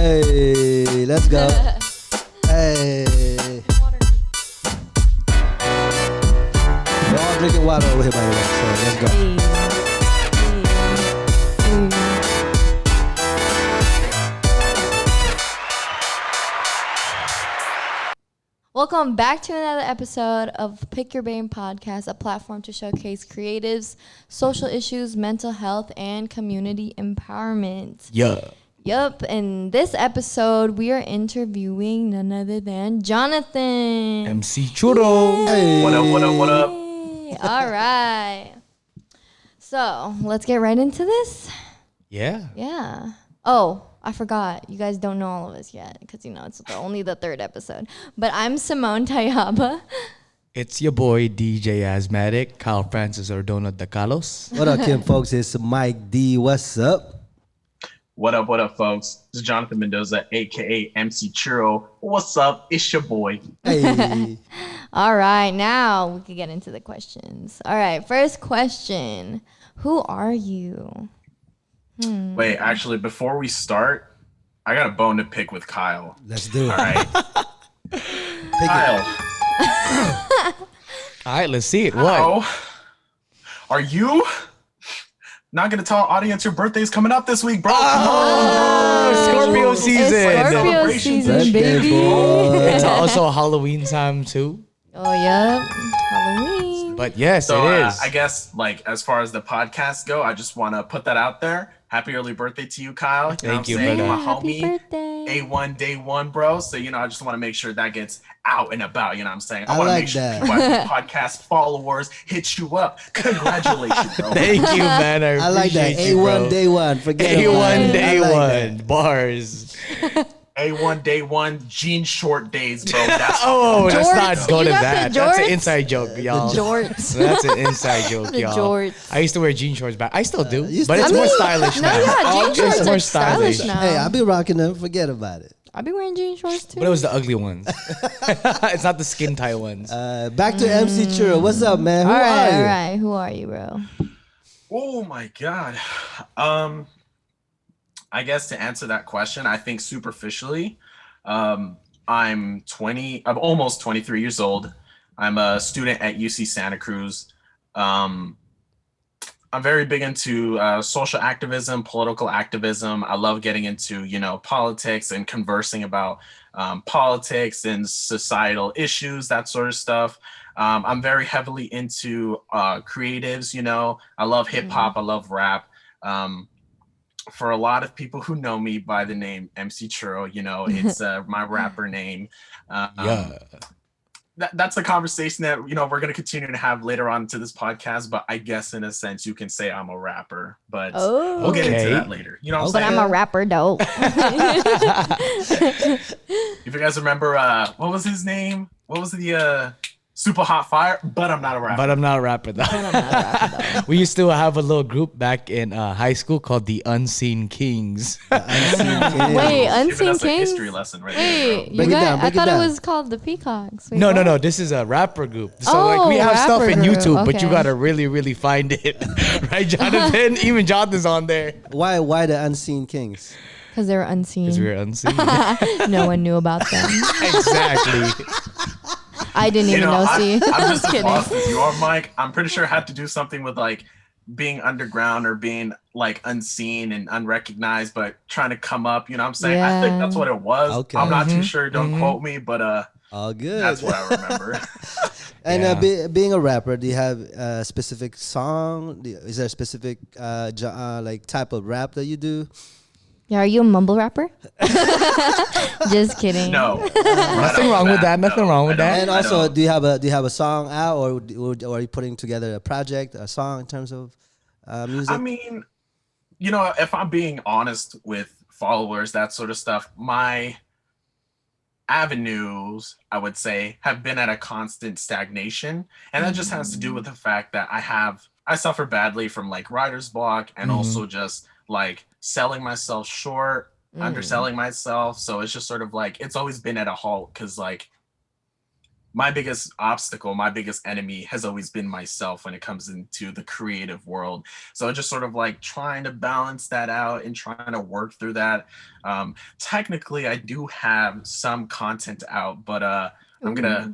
Hey, let's go. Hey. We're all drinking water over here, by the way. So let's go. Welcome back to another episode of Pick Your Brain Podcast, a platform to showcase creatives, social issues, mental health, and community empowerment. Yeah. Yup. In this episode, we are interviewing none other than Jonathan. MC Churro. Hey. What up? All right. So let's get right into this. Yeah. Yeah. Oh, I forgot. You guys don't know all of us yet because, it's only the third episode. But I'm Simone Tayaba. It's your boy DJ Asthmatic, Kyle Francis Ordona de Carlos. What up, Kim, folks? It's Mike D. What's up? What up, folks? This is Jonathan Mendoza, aka MC Churro. What's up? It's your boy. Hey. All right. Now we can get into the questions. All right. First question. Who are you? Wait, actually, before we start, I got a bone to pick with Kyle. Let's do it. All right, Pick Kyle. All right, let's see it. How What? are you not gonna tell our audience your birthday's coming up this week, bro? Oh, Scorpio It's season. Scorpio Celebrations season, and baby. shit. Boy. It's also Halloween time too. Oh, yeah. Halloween. But yes, So it is. I guess, as far as the podcast go, I just want to put that out there. Happy early birthday to you, Kyle. Thank you, what I'm saying? brother. My Happy homie. birthday. A1 day one, bro. So, I just want to make sure that gets out and about. You know what I'm saying? I want to like make sure that. people at the podcast followers hit you up. Congratulations, bro. Thank you, man. I like that. appreciate you, A1 bro. day one. Forget about A1 it. day I like one. that. Bars. A1 day one, jean short days, bro. That's Oh, let's Jorts. not go You to got that. the That's an jorts? inside joke, y'all. Jorts. That's an inside joke, The y'all. jorts. I used to wear jean shorts back. I still do, you but still it's do? more stylish No, now. yeah, jean It's shorts more are stylish stylish. now. Hey, I'll be rocking them. Forget about it. I'll be wearing jean shorts too. But it was the ugly ones. It's not the skin tight ones. Back to MC Churro. What's up, man? Who all right, are you? all right. Who are you, bro? Oh my God. I guess to answer that question, I think superficially, I'm almost 23 years old. I'm a student at UC Santa Cruz. I'm very big into social activism, political activism. I love getting into, politics and conversing about politics and societal issues, that sort of stuff. I'm very heavily into creatives, I love hip hop, I love rap. For a lot of people who know me by the name MC Churro, it's my rapper name. Yeah. That's a conversation that, we're going to continue to have later on to this podcast. But I guess in a sense, you can say I'm a rapper, but we'll get into Okay. that later. You know what But I'm I'm saying? a rapper, though. If you guys remember, what was his name? What was the Super Hot Fire? But I'm not a rapper. But I'm not a rapper though. We used to have a little group back in high school called the Unseen Kings. Unseen King. Wait, Giving Unseen us a Kings? history lesson right there, Wait, bro. you Break it guys, down, I break it thought it down. was called the Peacocks. Wait, No, what? this is a rapper group. So like we Oh, have stuff rapper in group, YouTube, but you okay. gotta really, really find it. Right, Jonathan? Even Jonathan's on there. Why the Unseen Kings? Because they were unseen. Because we're unseen. No one knew about them. Exactly. I didn't even know. See, I'm just as kidding. lost as you are, Mike. I'm pretty sure it had to do something with being underground or being unseen and unrecognized, but trying to come up. You know what I'm saying? I think Yeah. that's what it was. Okay. I'm not too sure. Don't quote me, but All good. that's what I remember. And Yeah. being a rapper, do you have a specific song? Is there a specific type of rap that you do? Yeah, are you a mumble rapper? Just kidding. No, Nothing wrong with that. Nothing wrong with that. And also, do you have a song out, or are you putting together a project, a song in terms of music? I mean, if I'm being honest with followers, that sort of stuff, my avenues, I would say, have been at a constant stagnation. And that just has to do with the fact that I suffer badly from writer's block and also just selling myself short, underselling myself. So it's just sort of it's always been at a halt because my biggest obstacle, my biggest enemy has always been myself when it comes into the creative world. So just sort of like trying to balance that out and trying to work through that. Technically, I do have some content out, but I'm gonna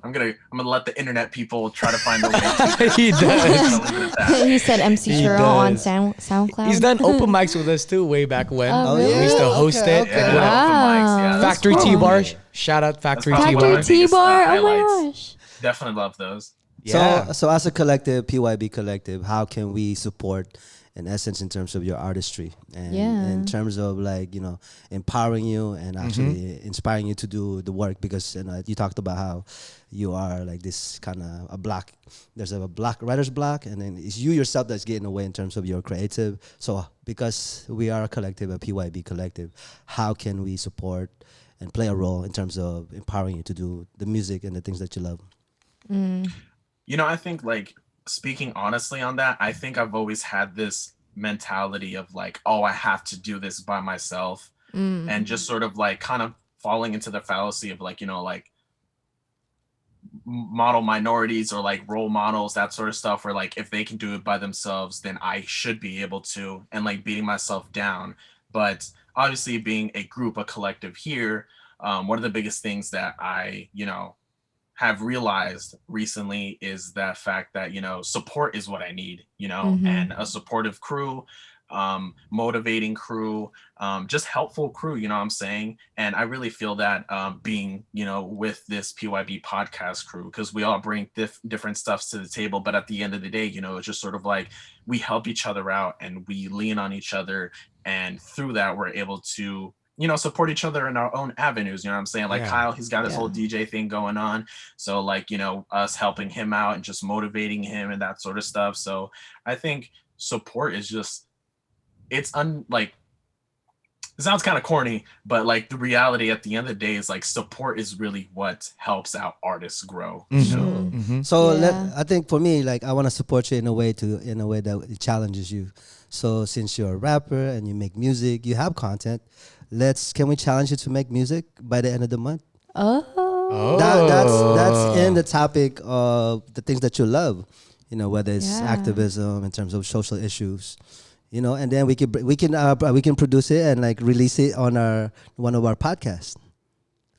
let the internet people try to find a way to He does. He said MC He Churro on does. SoundCloud. He's done open mics with us too, way back when. Oh, Oh, really? We used to host okay, it. okay. at Wow. That's Factory probably- T Bar. Shout out Factory That's T probably Bar. my Factory T biggest, Bar. Oh highlights. my gosh. Definitely love those. Yeah. So as a collective, PYB collective, how can we support, in essence, in terms of your artistry and Yeah. in terms of like empowering you and actually inspiring you to do the work? Because you talked about how you are like this kind of a block. There's a block, writer's block, and then it's you yourself that's getting away in terms of your creative. So because we are a collective, a PYB collective, how can we support and play a role in terms of empowering you to do the music and the things that you love? I think like speaking honestly on that, I think I've always had this mentality of like, oh, I have to do this by myself, and just sort of like kind of falling into the fallacy of like, like model minorities or like role models, that sort of stuff, where like if they can do it by themselves, then I should be able to, and like beating myself down. But obviously being a group, a collective here, one of the biggest things that I, have realized recently is that fact that support is what I need, and a supportive crew, motivating crew, just helpful crew, what I'm saying. And I really feel that being with this PYB podcast crew, because we all bring different stuffs to the table, but at the end of the day, it's just sort of like we help each other out and we lean on each other, and through that we're able to support each other in our own avenues. What I'm saying? Like Yeah. Kyle, he's got his whole DJ thing going on. So like, us helping him out and just motivating him and that sort of stuff. So I think support is just, it sounds kind of corny, but like the reality at the end of the day is like support is really what helps out artists grow. So Yeah. I think for me, like I want to support you in a way that it challenges you. So since you're a rapper and you make music, you have content. Can we challenge you to make music by the end of the month? Oh. That's in the topic of the things that you love. Whether it's Yeah. activism in terms of social issues. And then we can produce it and like release it on one of our podcasts.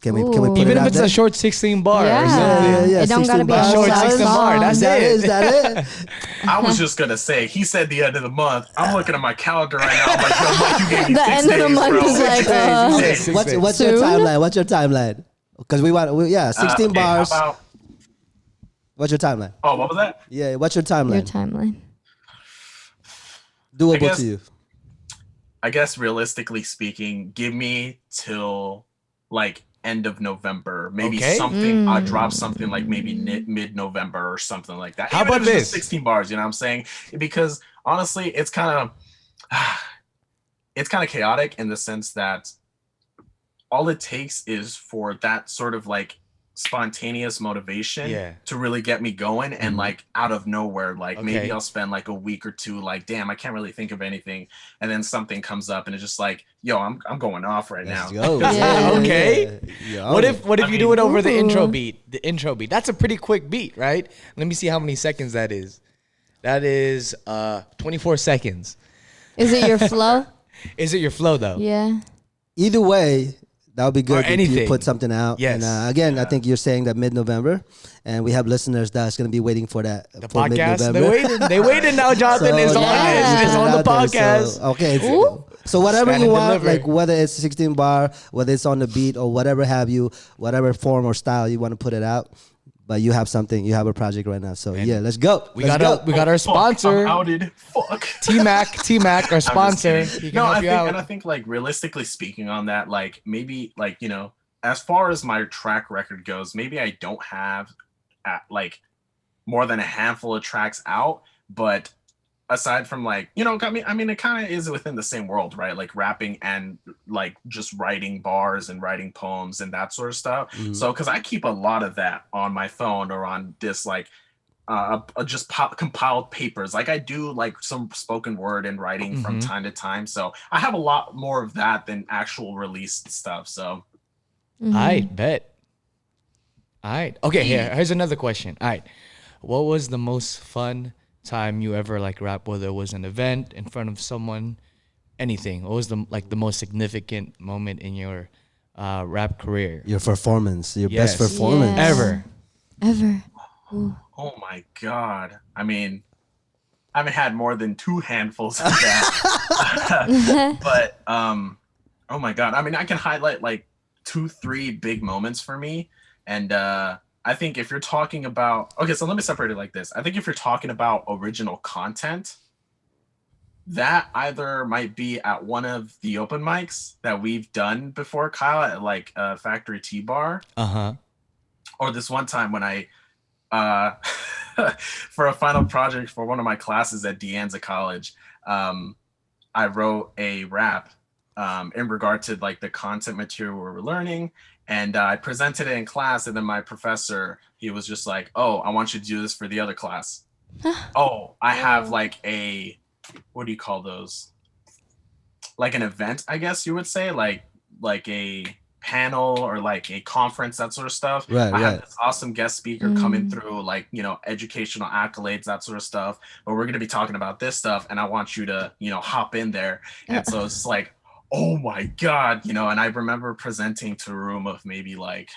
Can we put Even it if out it's there? a short 16 bar or Yeah. something. Yeah, It don't gotta 16 be a bars. whole Short 16 bar, that's Is that it. it? Is that it? I was just gonna say, he said the end of the month. I'm looking at my calendar right now. I'm like, yo, Mike, you gave me The 6 end of the days, month bro. is like, 6 days. Six What's days. what's your Soon? timeline? What's your timeline? Because 16 Okay, bars. how about, What's your timeline? oh, what was that? Yeah, what's your Your timeline? timeline. Doable guess- to you. I guess realistically speaking, give me till like end of November, maybe Okay. something. I'll drop something like maybe mid-November or something like that. How Even about if it's this? just 16 bars, you know what I'm saying? Because honestly, it's kind of chaotic in the sense that all it takes is for that sort of like spontaneous motivation Yeah. to really get me going, and like out of nowhere, like Okay. maybe I'll spend like a week or two like, damn, I can't really think of anything, and then something comes up and it's just like, yo, I'm going off right Let's now. go. Yeah. Okay. Yeah. What if I you do mean- it over the intro Ooh. beat? The intro beat. That's a pretty quick beat, right? Let me see how many seconds that is. That is 24 seconds. Is it your flow? Is it your flow though? Yeah. Either way, that would be good if you anything. put something out. Yes. And again, I think you're saying that mid-November, and we have listeners that's going to be waiting for that The for podcast. mid-November. They waited now, Jonathan. So, it's on yeah. it's on the Out there, podcast. So, okay. Ooh. So whatever Stand you and want, deliver. like whether it's 16 bar, whether it's on the beat or whatever have you, whatever form or style you want to put it out, but you have something, you have a project right now. So yeah, let's go. We Let's got our Fuck, sponsor, I'm outed. Fuck. T-Mac, our I'm just sponsor. kidding. He can No, help I you think, out. and I think like realistically speaking on that, like maybe like as far as my track record goes, maybe I don't have like more than a handful of tracks out, but aside from like I mean it kind of is within the same world, right? Like rapping and like just writing bars and writing poems and that sort of stuff. So because I keep a lot of that on my phone or on this like just compiled papers. Like I do like some spoken word and writing from time to time, so I have a lot more of that than actual released stuff. So I bet. All right. Okay, here's another question. All right. What was the most fun time you ever like rap, whether it was an event in front of someone, anything? What was the most significant moment in your rap career? Your performance, your Yes. best performance. Yeah. Ever. Ooh. Oh my God. I mean, I haven't had more than 2 handfuls of that. But oh my God. I mean, I can highlight like 2, 3 big moments for me. And I think if you're talking about, okay, so let me separate it like this. I think if you're talking about original content, that either might be at one of the open mics that we've done before, Kyle, at like Factory Tea Bar, or this one time when I for a final project for one of my classes at De Anza College, I wrote a rap in regard to like the content material we were learning, and I presented it in class, and then my professor, he was just like, "Oh, I want you to do this for the other class." Oh, I have like a, what do you call those? Like an event, I guess you would say, like a panel or like a conference, that sort of stuff. I have this awesome guest speaker coming through, like, you know, educational accolades, that sort of stuff. But we're going to be talking about this stuff, and I want you to, you know, hop in there. And so it's like, oh my God, you know, and I remember presenting to a room of maybe like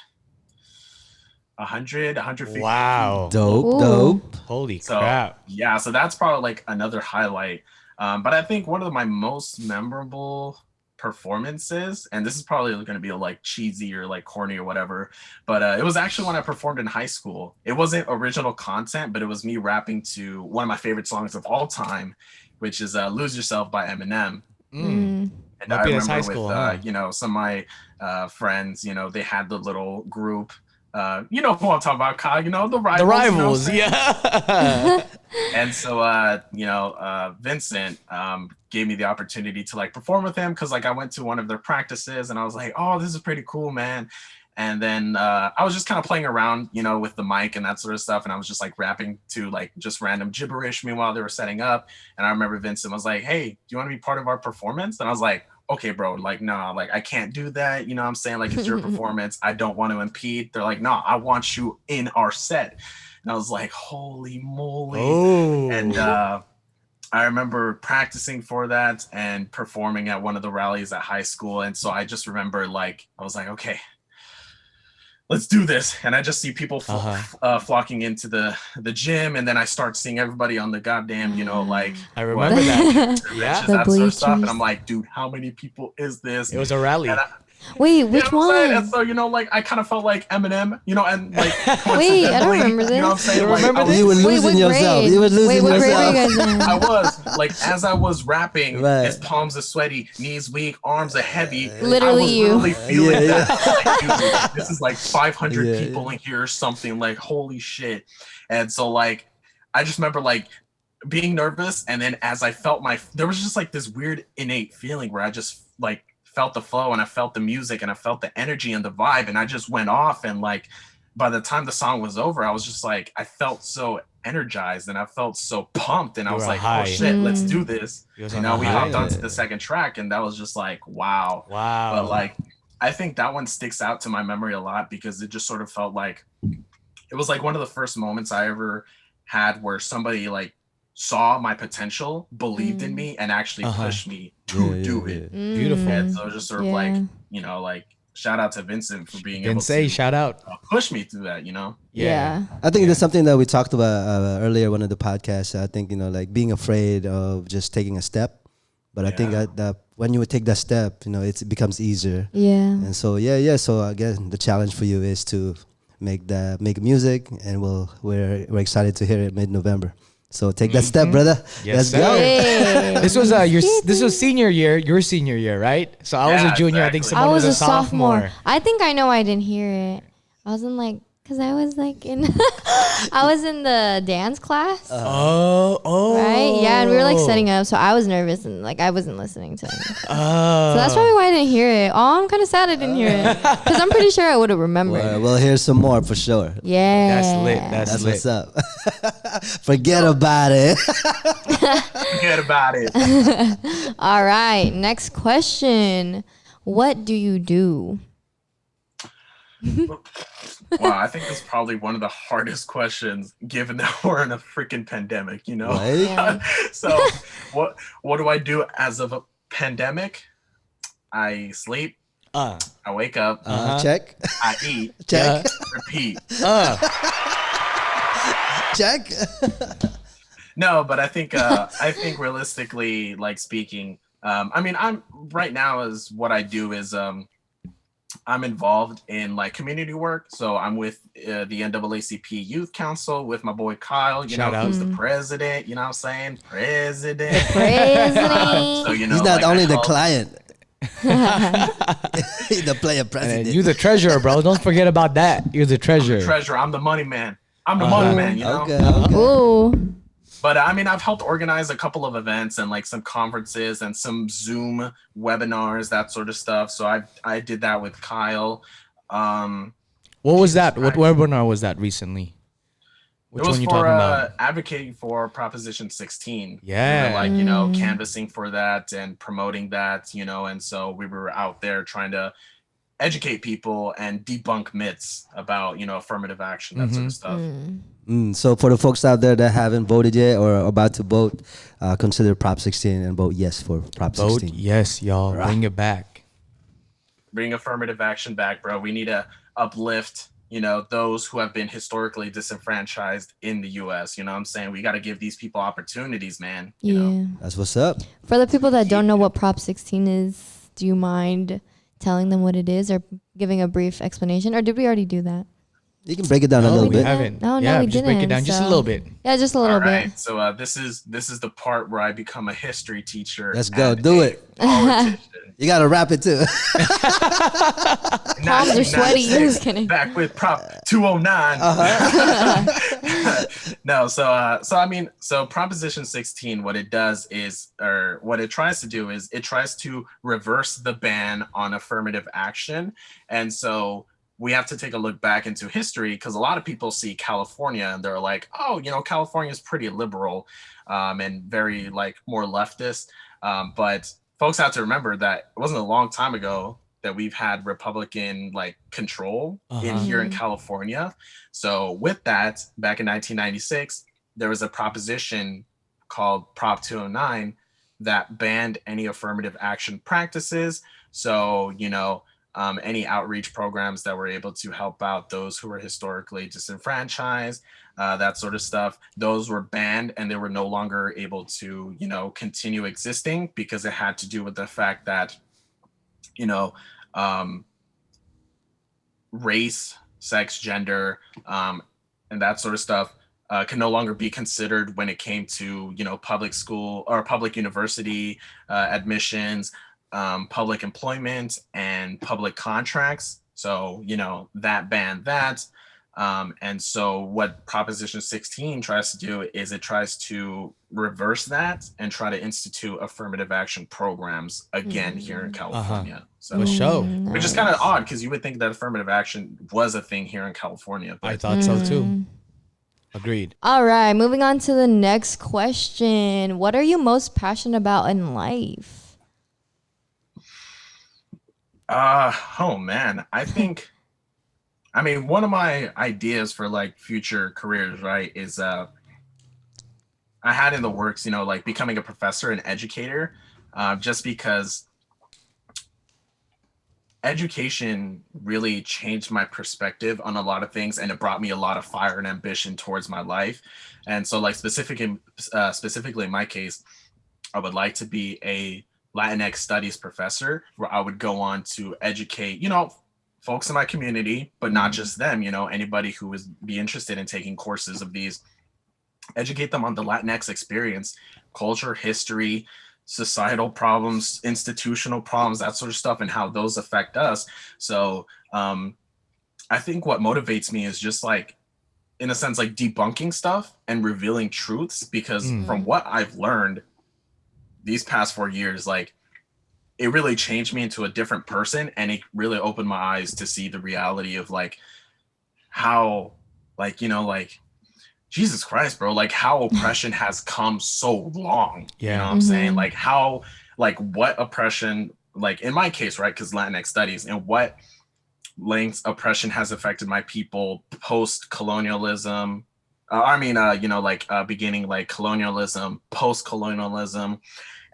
100, 150 Wow. Dope, dope. Holy so, crap. Yeah, so that's probably like another highlight. But I think one of my most memorable performances, and this is probably going to be like cheesy or like corny or whatever, but it was actually when I performed in high school. It wasn't original content, but it was me rapping to one of my favorite songs of all time, which is Lose Yourself by Eminem. And I remember high school, with, you know, some of my friends, you know, they had the little group. You know who I'm talking about, Kyle, you know, the Rivals. The Rivals, you know yeah. And so, you know, Vincent gave me the opportunity to like perform with him, because like I went to one of their practices and I was like, oh, this is pretty cool, man. And then I was just kind of playing around, you know, with the mic and that sort of stuff. And I was just like rapping to like just random gibberish meanwhile they were setting up. And I remember Vincent was like, hey, do you want to be part of our performance? And I was like, okay, bro, like, no, like I can't do that. You know what I'm saying? Like, it's your performance. I don't want to impede. They're like, no, I want you in our set. And I was like, holy moly. Oh. And I remember practicing for that and performing at one of the rallies at high school. And so I just remember like, I was like, okay, let's do this. And I just see people flocking into the gym. And then I start seeing everybody on the goddamn, you know, like, I remember that. Yeah, that sort of stuff. And I'm like, dude, how many people is this? It was a rally. Wait, which one? And so, you know, like I kind of felt like Eminem, you know, and like wait, I don't remember this. You know what I'm saying? You like, remember this? You were losing yourself. You were losing what grade yourself. were you guys in? I was like, as I was rapping, his palms are sweaty, knees weak, arms are heavy. Literally, I was you. really feeling that. Like, dude, this is like 500 people in here or something. Like, holy shit! And so, like, I just remember like being nervous, and then as I felt there was just like this weird innate feeling where I just like felt the flow, and I felt the music, and I felt the energy and the vibe, and I just went off. And like by the time the song was over, I was just like, I felt so energized and I felt so pumped, and I was like, oh shit, let's do this. And now we hopped onto the second track, and that was just like, wow. But like I think that one sticks out to my memory a lot, because it just sort of felt like it was like one of the first moments I ever had where somebody like saw my potential, believed in me, and actually pushed me to do it. Beautiful. And so just sort of like, you know, like shout out to Vincent for being able to shout out. Push me through that, you know? Yeah. I think that's something that we talked about earlier, one of the podcasts. I think, you know, like being afraid of just taking a step. But I think that when you would take that step, you know, it becomes easier. Yeah. And so, so again, the challenge for you is to make music, and we're excited to hear it mid-November. So take that step, brother. Yes, Let's go. Hey. This was this was senior year, your senior year, right? So I was a junior. I think exactly. someone I was a a sophomore. sophomore. I think I know I didn't hear it. I wasn't like, because I was like in, I was in the dance class. Oh. Right? Yeah, and we were like setting up, so I was nervous and like I wasn't listening to it. So Oh. that's probably why I didn't hear it. Oh, I'm kind of sad I didn't hear it. Because I'm pretty sure I would have remembered. We'll hear some more for sure. Yeah. That's lit. That's lit. what's up. Forget about it. Forget about it. All right, next question. What do you do? Wow, I think that's probably one of the hardest questions, given that we're in a freaking pandemic. Right? Yeah. So, what do I do as of a pandemic? I sleep, Uh, I wake up, Uh-huh. Check. I eat, Check. repeat. uh, Check. No, but I think realistically, like speaking, I mean, I'm right now is what I do is I'm involved in like community work. So I'm with the NAACP Youth Council with my boy Kyle, Shout out. who's the president, you know what I'm saying? President. So, President. He's not like, I only the help- client. He's the player and president. you the treasurer, bro. Don't forget about that. You're the treasurer. treasurer. I'm the money man. I'm the money man, you know? Okay. Okay. Ooh. But I mean, I've helped organize a couple of events and like some conferences and some Zoom webinars, that sort of stuff. So I did that with Kyle. What was that? What webinar was that recently? Which it was one you for talking about? advocating for Proposition 16. Yeah. We were like, canvassing for that and promoting that, and so we were out there trying to educate people and debunk myths about, affirmative action, that sort of stuff. So for the folks out there that haven't voted yet or are about to vote, consider Prop 16 and vote yes for Prop Vote 16. yes, y'all. Bring it back. Bring affirmative action back, bro. We need to uplift, those who have been historically disenfranchised in the U.S. You know what I'm saying? We got to give these people opportunities, man. You Yeah. know? That's what's up. For the people that don't know what Prop 16 is, do you mind telling them what it is or giving a brief explanation? Or did we already do that? You can break it down a No, little we bit. haven't. No, yeah, we just break it didn't, down just a so- little bit. Yeah, just a little All right. bit. So this is the part where I become a history teacher. Let's go. and Do a it. politician. You got to wrap it too. Palms are sweaty. I'm 1996, just kidding. Back with Prop 209. No, so Proposition 16, what it does is, or what it tries to do is, it tries to reverse the ban on affirmative action. And so we have to take a look back into history, because a lot of people see California and they're like, oh, California is pretty liberal and very like more leftist. But folks have to remember that it wasn't a long time ago that we've had Republican like control in here in California. So with that, back in 1996, there was a proposition called Prop 209 that banned any affirmative action practices. So, any outreach programs that were able to help out those who were historically disenfranchised, that sort of stuff, those were banned and they were no longer able to, continue existing, because it had to do with the fact that, race, sex, gender, and that sort of stuff can no longer be considered when it came to, public school or public university admissions, public employment, and public contracts. So, that banned that. And so what Proposition 16 tries to do is it tries to reverse that and try to institute affirmative action programs again here in California. So, For sure. which is kind of odd, because you would think that affirmative action was a thing here in California. But I thought so too. Agreed. All right, moving on to the next question. What are you most passionate about in life? Oh man, I think, one of my ideas for like future careers, right, is I had in the works, like becoming a professor and educator, just because education really changed my perspective on a lot of things, and it brought me a lot of fire and ambition towards my life. And so like specifically in my case, I would like to be a Latinx studies professor, where I would go on to educate, folks in my community, but not just them, anybody who would be interested in taking courses of these, educate them on the Latinx experience, culture, history, societal problems, institutional problems, that sort of stuff, and how those affect us. So I think what motivates me is just like, in a sense, like debunking stuff and revealing truths, because from what I've learned these past 4 years, like it really changed me into a different person, and it really opened my eyes to see the reality of like how, like, like Jesus Christ, bro, like how oppression has come so long. Yeah. You know what I'm saying? Like how, like what oppression, like in my case, right, because Latinx studies, and what lengths oppression has affected my people post colonialism. Beginning like colonialism, post colonialism,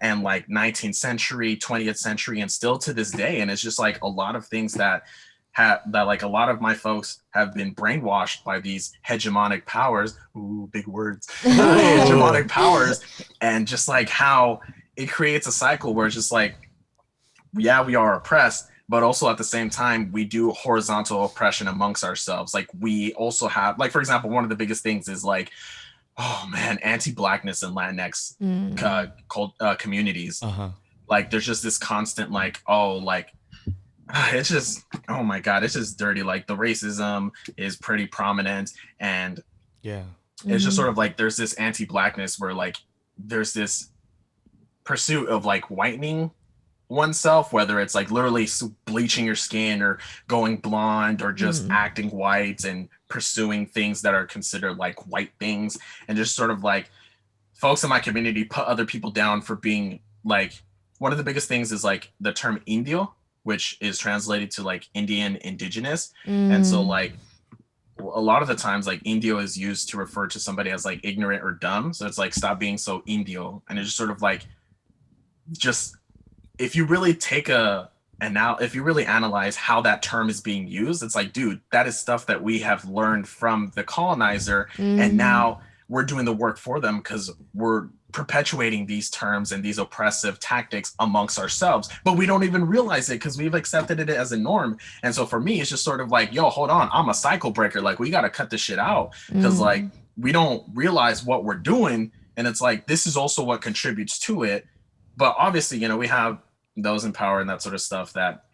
and like 19th century, 20th century, and still to this day. And it's just like a lot of things that like a lot of my folks have been brainwashed by these hegemonic powers. Ooh, big words. Hegemonic powers, and just like how it creates a cycle where it's just like, yeah, we are oppressed, but also at the same time, we do horizontal oppression amongst ourselves. Like we also have, like, for example, one of the biggest things is like, oh man, anti-blackness in Latinx communities. Like there's just this constant like, oh, like it's just, oh my God, it's just dirty. Like the racism is pretty prominent, and yeah, it's just sort of like there's this anti-blackness where like there's this pursuit of like whitening oneself, whether it's like literally bleaching your skin or going blonde or just acting white and pursuing things that are considered like white things, and just sort of like folks in my community put other people down for being like, one of the biggest things is like the term indio, which is translated to like Indian, indigenous. And so like a lot of the times like indio is used to refer to somebody as like ignorant or dumb, so it's like stop being so indio. And it's just sort of like, just if you really take if you really analyze how that term is being used, it's like, dude, that is stuff that we have learned from the colonizer, and now we're doing the work for them because we're perpetuating these terms and these oppressive tactics amongst ourselves, but we don't even realize it because we've accepted it as a norm. And so for me, it's just sort of like, yo, hold on, I'm a cycle breaker. Like we got to cut this shit out because like we don't realize what we're doing. And it's like, this is also what contributes to it. But obviously, you know, we have those in power and that sort of stuff that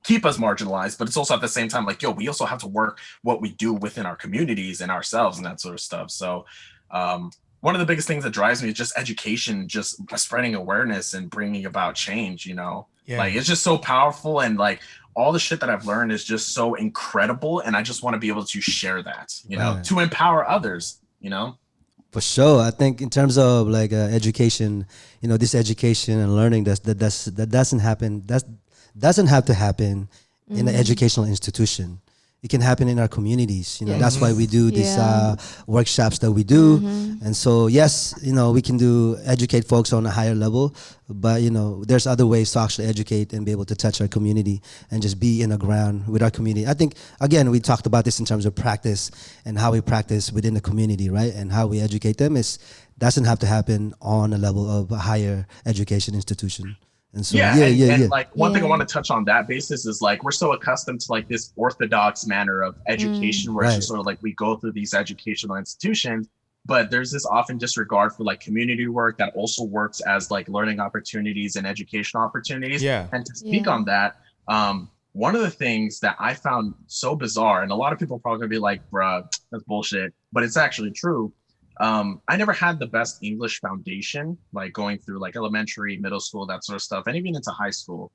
keep us marginalized, but it's also at the same time like, yo, we also have to work what we do within our communities and ourselves and that sort of stuff. So one of the biggest things that drives me is just education, just spreading awareness and bringing about change, you know. Like it's just so powerful, and like all the shit that I've learned is just so incredible, and I just want to be able to share that, you know, to empower others, you know. For sure, I think in terms of like education, you know, this education and learning that doesn't happen. That doesn't have to happen in an educational institution. It can happen in our communities. You know, that's why we do these workshops that we do. And so, yes, you know, we can educate folks on a higher level, but you know, there's other ways to actually educate and be able to touch our community and just be in the ground with our community. I think, again, we talked about this in terms of practice and how we practice within the community, right? And how we educate them doesn't have to happen on a level of a higher education institution. And so, like one thing I want to touch on that basis is like, we're so accustomed to like this orthodox manner of education where it's just sort of like we go through these educational institutions, but there's this often disregard for like community work that also works as like learning opportunities and educational opportunities. And to speak on that, one of the things that I found so bizarre, and a lot of people are probably gonna be like, bruh, that's bullshit, but it's actually true. I never had the best English foundation, like going through like elementary, middle school, that sort of stuff, and even into high school.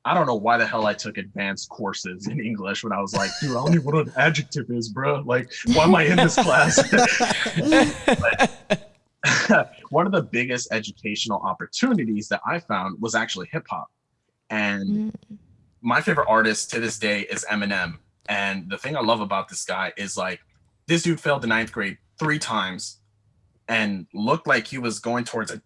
I don't know why the hell I took advanced courses in English when I was like, dude, I don't even know what an adjective is, bro. Like, why am I in this class? But one of the biggest educational opportunities that I found was actually hip hop. And my favorite artist to this day is Eminem. And the thing I love about this guy is like, this dude failed the 9th grade 3 times and looked like he was going towards a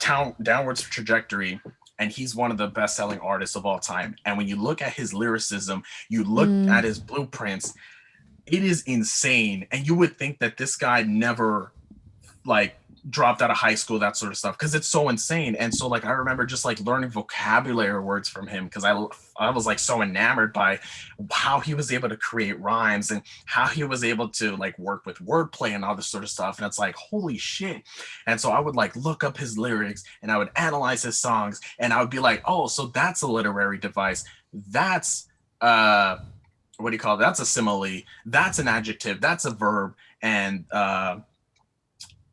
downwards trajectory, and he's one of the best-selling artists of all time. And when you look at his lyricism, you look at his blueprints, it is insane. And you would think that this guy never like dropped out of high school, that sort of stuff, because it's so insane. And so like I remember just like learning vocabulary words from him because I was like so enamored by how he was able to create rhymes and how he was able to like work with wordplay and all this sort of stuff. And it's like, holy shit. And so I would like look up his lyrics and I would analyze his songs, and I would be like, oh, so that's a literary device, that's what do you call it, that's a simile, that's an adjective, that's a verb, and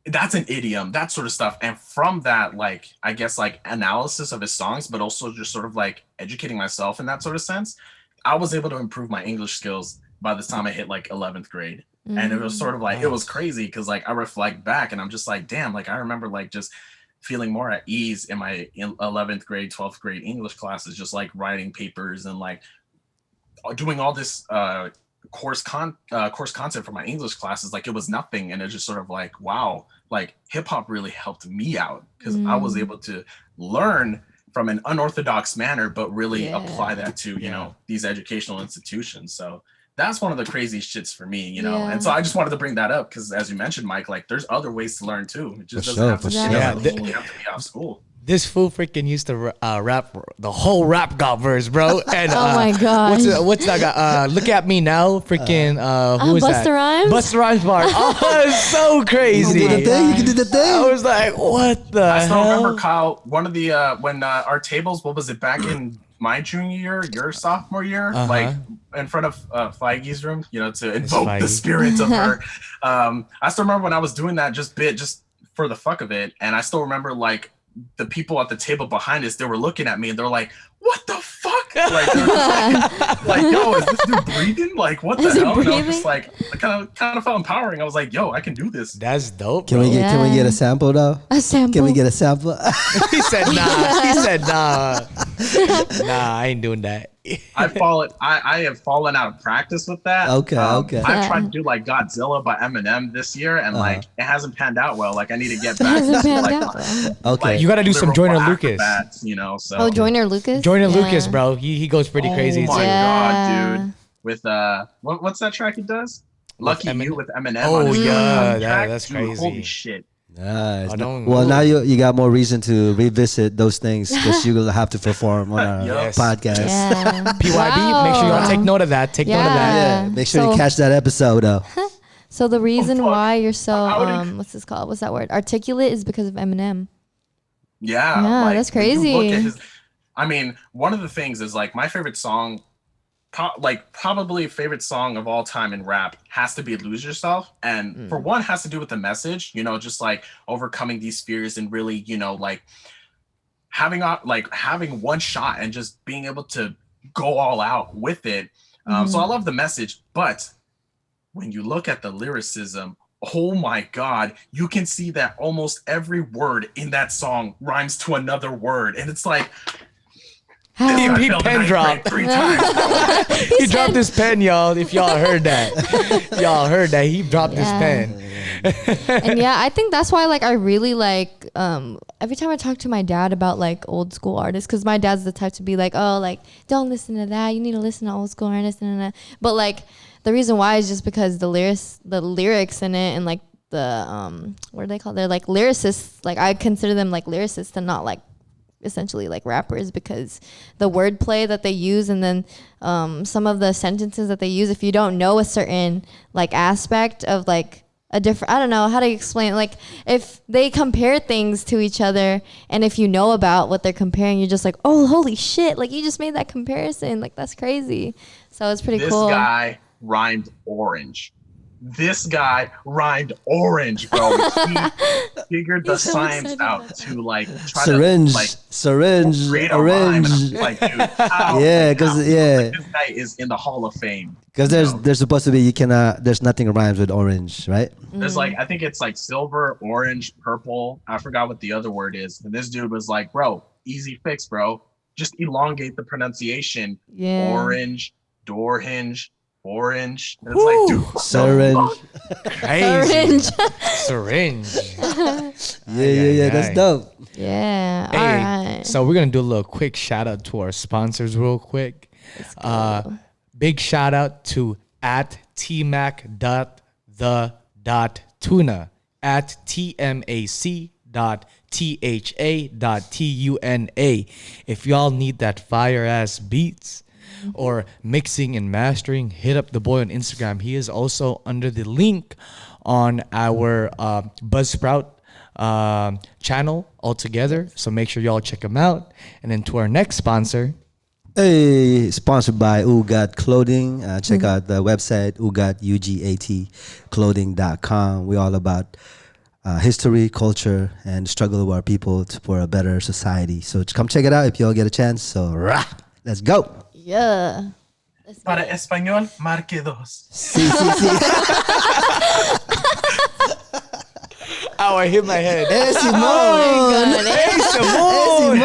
that's an idiom, that sort of stuff. And from that, like, I guess like analysis of his songs, but also just sort of like educating myself in that sort of sense, I was able to improve my English skills by the time I hit like 11th grade. And it was sort of like, it was crazy because like I reflect back and I'm just like, damn, like I remember like just feeling more at ease in my 11th grade, 12th grade English classes, just like writing papers and like doing all this course content for my English classes, like it was nothing, and it's just sort of like, wow, like hip hop really helped me out because I was able to learn from an unorthodox manner, but really apply that to you know these educational institutions. So that's one of the craziest shits for me, you know. And so I just wanted to bring that up because, as you mentioned, Mike, like there's other ways to learn too. It just doesn't have to, you have to be out of school. This fool freaking used to rap the whole rap god verse, bro. And oh my god, what's that guy? Look at me now, freaking who is that? Busta Rhymes. Busta Rhymes part. Oh, it's so crazy. You can do the thing. I was like, what the I still hell? remember, Kyle, one of the when our tables, what was it, back in my junior year, your sophomore year, like in front of Feige's room, you know, to invoke the spirit of her. I still remember when I was doing that just for the fuck of it, and I still remember like the people at the table behind us, they were looking at me and they're like, what the fuck? Like, they were just like, yo, is this dude breathing? Like, what the hell? And I was just like, I kind of felt empowering. I was like, yo, I can do this. That's dope. Can we get a sample though? A sample? Can we get a sample? He said nah. He said nah. Nah, I ain't doing that. I have fallen out of practice with that. Okay. I tried to do like Godzilla by Eminem this year, and like it hasn't panned out well. Like I need to get back to like, okay. You gotta do some Joyner Lucas. You know, so Joyner Lucas. Joyner Lucas, bro. He goes pretty crazy. Oh my too. god, dude! With what's that track he does? Lucky You with Eminem. Oh on his yeah, track. that's Dude, crazy. Holy shit! Nice. don't Well, know. now you got more reason to revisit those things because you will have to perform on our Yes. podcast. Yeah. PYB, make sure y'all take note of that. Take note of that. Yeah, make sure you catch that episode though. So the reason why you're so what's this called? What's that word? Articulate is because of Eminem. Yeah, Yeah, like, that's when you crazy. look at I mean, one of the things is like my favorite song, probably favorite song of all time in rap has to be Lose Yourself. And for one, has to do with the message, you know, just like overcoming these fears and really, you know, like having one shot and just being able to go all out with it. So I love the message, but when you look at the lyricism, oh my God, you can see that almost every word in that song rhymes to another word. And it's like, He pen dropped 3 times. He dropped his pen, y'all. If y'all heard that, he dropped his pen. And yeah, I think that's why like I really like every time I talk to my dad about like old school artists, because my dad's the type to be like, oh, like don't listen to that, you need to listen to old school artists. But like the reason why is just because the lyrics in it and like the what are they called? They're like lyricists. Like I consider them like lyricists and not like essentially like rappers, because the wordplay that they use and then some of the sentences that they use, if you don't know a certain like aspect of like a different, I don't know how to explain it. Like if they compare things to each other and if you know about what they're comparing, you're just like, oh, holy shit, like you just made that comparison, like that's crazy. So it's pretty cool. This guy rhymed orange. This guy rhymed orange, bro. He figured the science out to like try syringe, to like syringe, create a rhyme. And orange. I'm like, dude, how? Yeah, because Like, this guy is in the Hall of Fame. Because there's supposed to be there's nothing rhymes with orange, right? There's like, I think it's like silver, orange, purple. I forgot what the other word is. And this dude was like, bro, easy fix, bro. Just elongate the pronunciation. Yeah. Orange, door hinge, orange. And it's like, dude, Syringe. Crazy. Syringe. Yeah. That's dope. Yeah. Hey, All right. so we're gonna do a little quick shout out to our sponsors real quick. Big shout out to at tmac.the.tuna at tmac.tha.tuna. If y'all need that fire ass beats or mixing and mastering, hit up the boy on Instagram. He is also under the link on our Buzzsprout channel altogether. So make sure y'all check him out. And then to our next sponsor. Hey, sponsored by Ugat Clothing. Check out the website, ugatclothing.com. We're all about history, culture, and struggle of our people for a better society. So come check it out if y'all get a chance. So, let's go. Yeah. Para español, marque 2. Sí. Oh, I hit my head. Hey, Simone. Oh my God. Hey, Simone.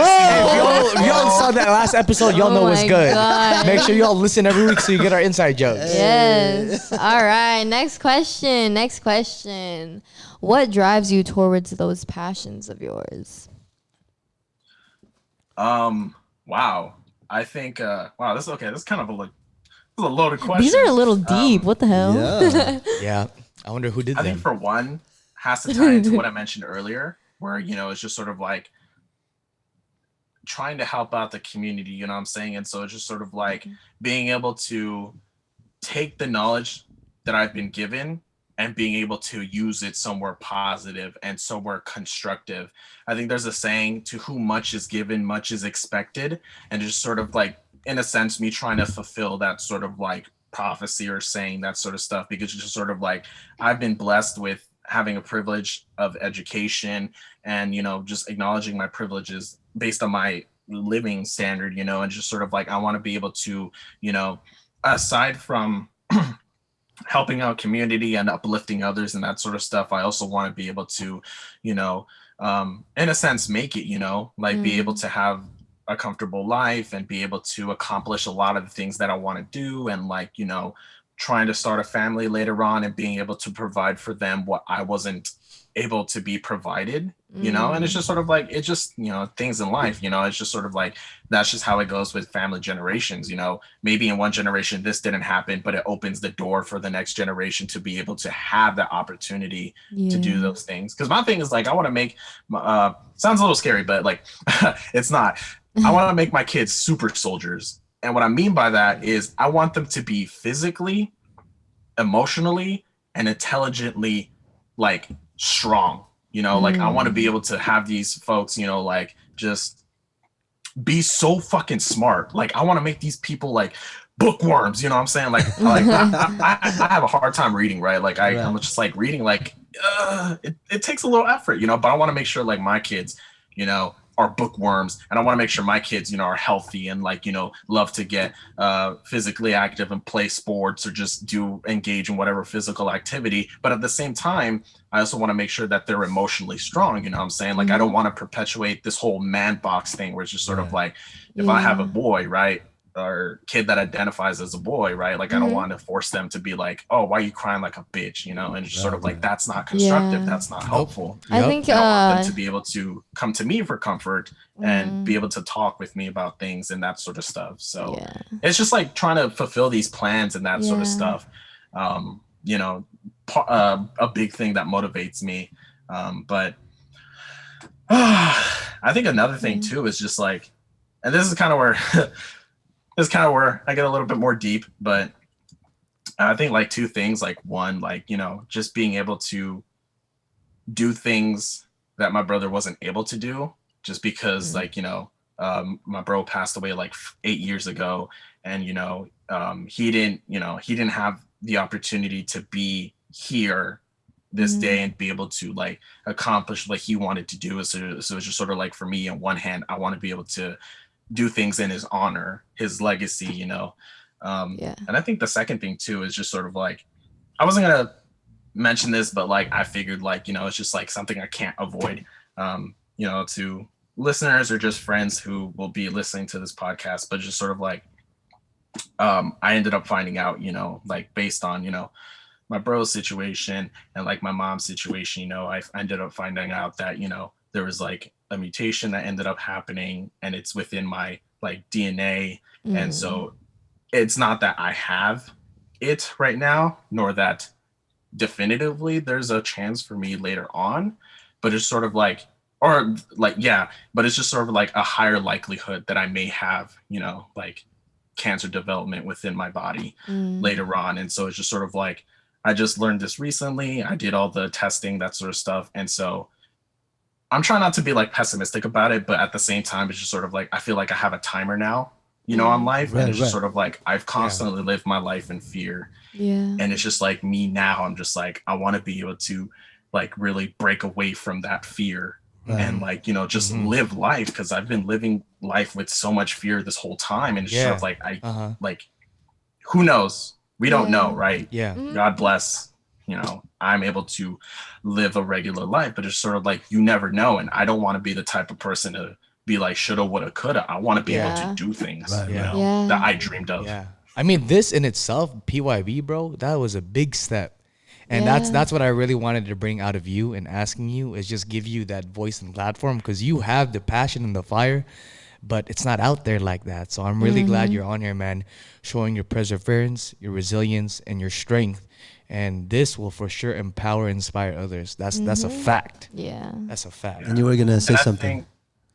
If y'all saw that last episode, y'all Oh know what's my good. God. Make sure y'all listen every week so you get our inside jokes. Yes. All right. Next question. What drives you towards those passions of yours? Wow. I think wow, this is okay. This is kind of this is a loaded question. These are a little deep. What the hell? Yeah. Yeah. I wonder who did I think them. for one has to tie into what I mentioned earlier, where it's just sort of like trying to help out the community, you know what I'm saying? And so it's just sort of like being able to take the knowledge that I've been given and being able to use it somewhere positive and somewhere constructive. I think there's a saying, to whom much is given, much is expected. And just sort of like, in a sense, me trying to fulfill that sort of like prophecy or saying that sort of stuff, because it's just sort of like, I've been blessed with having a privilege of education and, just acknowledging my privileges based on my living standard, and just sort of like, I want to be able to, aside from helping out community and uplifting others and that sort of stuff, I also want to be able to, in a sense, make it, like be able to have a comfortable life and be able to accomplish a lot of the things that I want to do. And like, trying to start a family later on and being able to provide for them what I wasn't able to be provided, and it's just sort of like, it's just, things in life, it's just sort of like, that's just how it goes with family generations, maybe in one generation this didn't happen, but it opens the door for the next generation to be able to have the opportunity to do those things. Because my thing is like, I want to make, sounds a little scary, but like, it's not. I want to make my kids super soldiers. And what I mean by that is I want them to be physically, emotionally, and intelligently like strong, like I want to be able to have these folks, like just be so fucking smart. Like I want to make these people like bookworms, you know what I'm saying? Like I have a hard time reading, right? Like I'm just like reading, like it takes a little effort, but I want to make sure like my kids, are bookworms, and I want to make sure my kids, are healthy and like, love to get physically active and play sports or just engage in whatever physical activity. But at the same time, I also want to make sure that they're emotionally strong. You know what I'm saying? Like I don't want to perpetuate this whole man box thing where it's just sort of like, if I have a boy, right, or kid that identifies as a boy, right? Like I don't want to force them to be like, oh, why are you crying like a bitch? And just sort of like, that's not constructive. That's not helpful. I think I want them to be able to come to me for comfort and be able to talk with me about things and that sort of stuff. So it's just like trying to fulfill these plans and that sort of stuff. A big thing that motivates me. But I think another thing too is just like, and this is kind of where I get a little bit more deep, but I think like two things, like one, like, just being able to do things that my brother wasn't able to do just because like, my bro passed away like 8 years ago, and, he didn't have the opportunity to be here this day and be able to like accomplish what he wanted to do. So it's just sort of like, for me, on one hand, I want to be able to do things in his honor, his legacy, and I think the second thing too is just sort of like, I wasn't gonna mention this, but like I figured like, it's just like something I can't avoid, to listeners or just friends who will be listening to this podcast, but just sort of like, I ended up finding out, like based on, my bro's situation and like my mom's situation, I ended up finding out that, there was like a mutation that ended up happening, and it's within my like DNA. And so it's not that I have it right now, nor that definitively there's a chance for me later on, but it's sort of like, or like, but it's just sort of like a higher likelihood that I may have, like cancer development within my body later on. And so it's just sort of like, I just learned this recently. I did all the testing, that sort of stuff. And so I'm trying not to be like pessimistic about it, but at the same time, it's just sort of like, I feel like I have a timer now, on life. And it's just sort of like, I've constantly lived my life in fear. And it's just like me now, I'm just like, I want to be able to like really break away from that fear and like, just live life. Cause I've been living life with so much fear this whole time. And it's sort of like, like, who knows? We don't know. Right. God bless, I'm able to live a regular life, but it's sort of like, you never know. And I don't want to be the type of person to be like shoulda, woulda, coulda. I want to be able Yeah. to do things, Right, you right. know, Yeah. that I dreamed of. Yeah. I mean, this in itself, PYB, bro, that was a big step. And Yeah. that's what I really wanted to bring out of you and asking you is just give you that voice and platform because you have the passion and the fire, but it's not out there like that. So I'm really glad you're on here, man, showing your perseverance, your resilience, and your strength. And this will for sure empower and inspire others. That's a fact. Yeah. That's a fact. And you were gonna say And I something. think,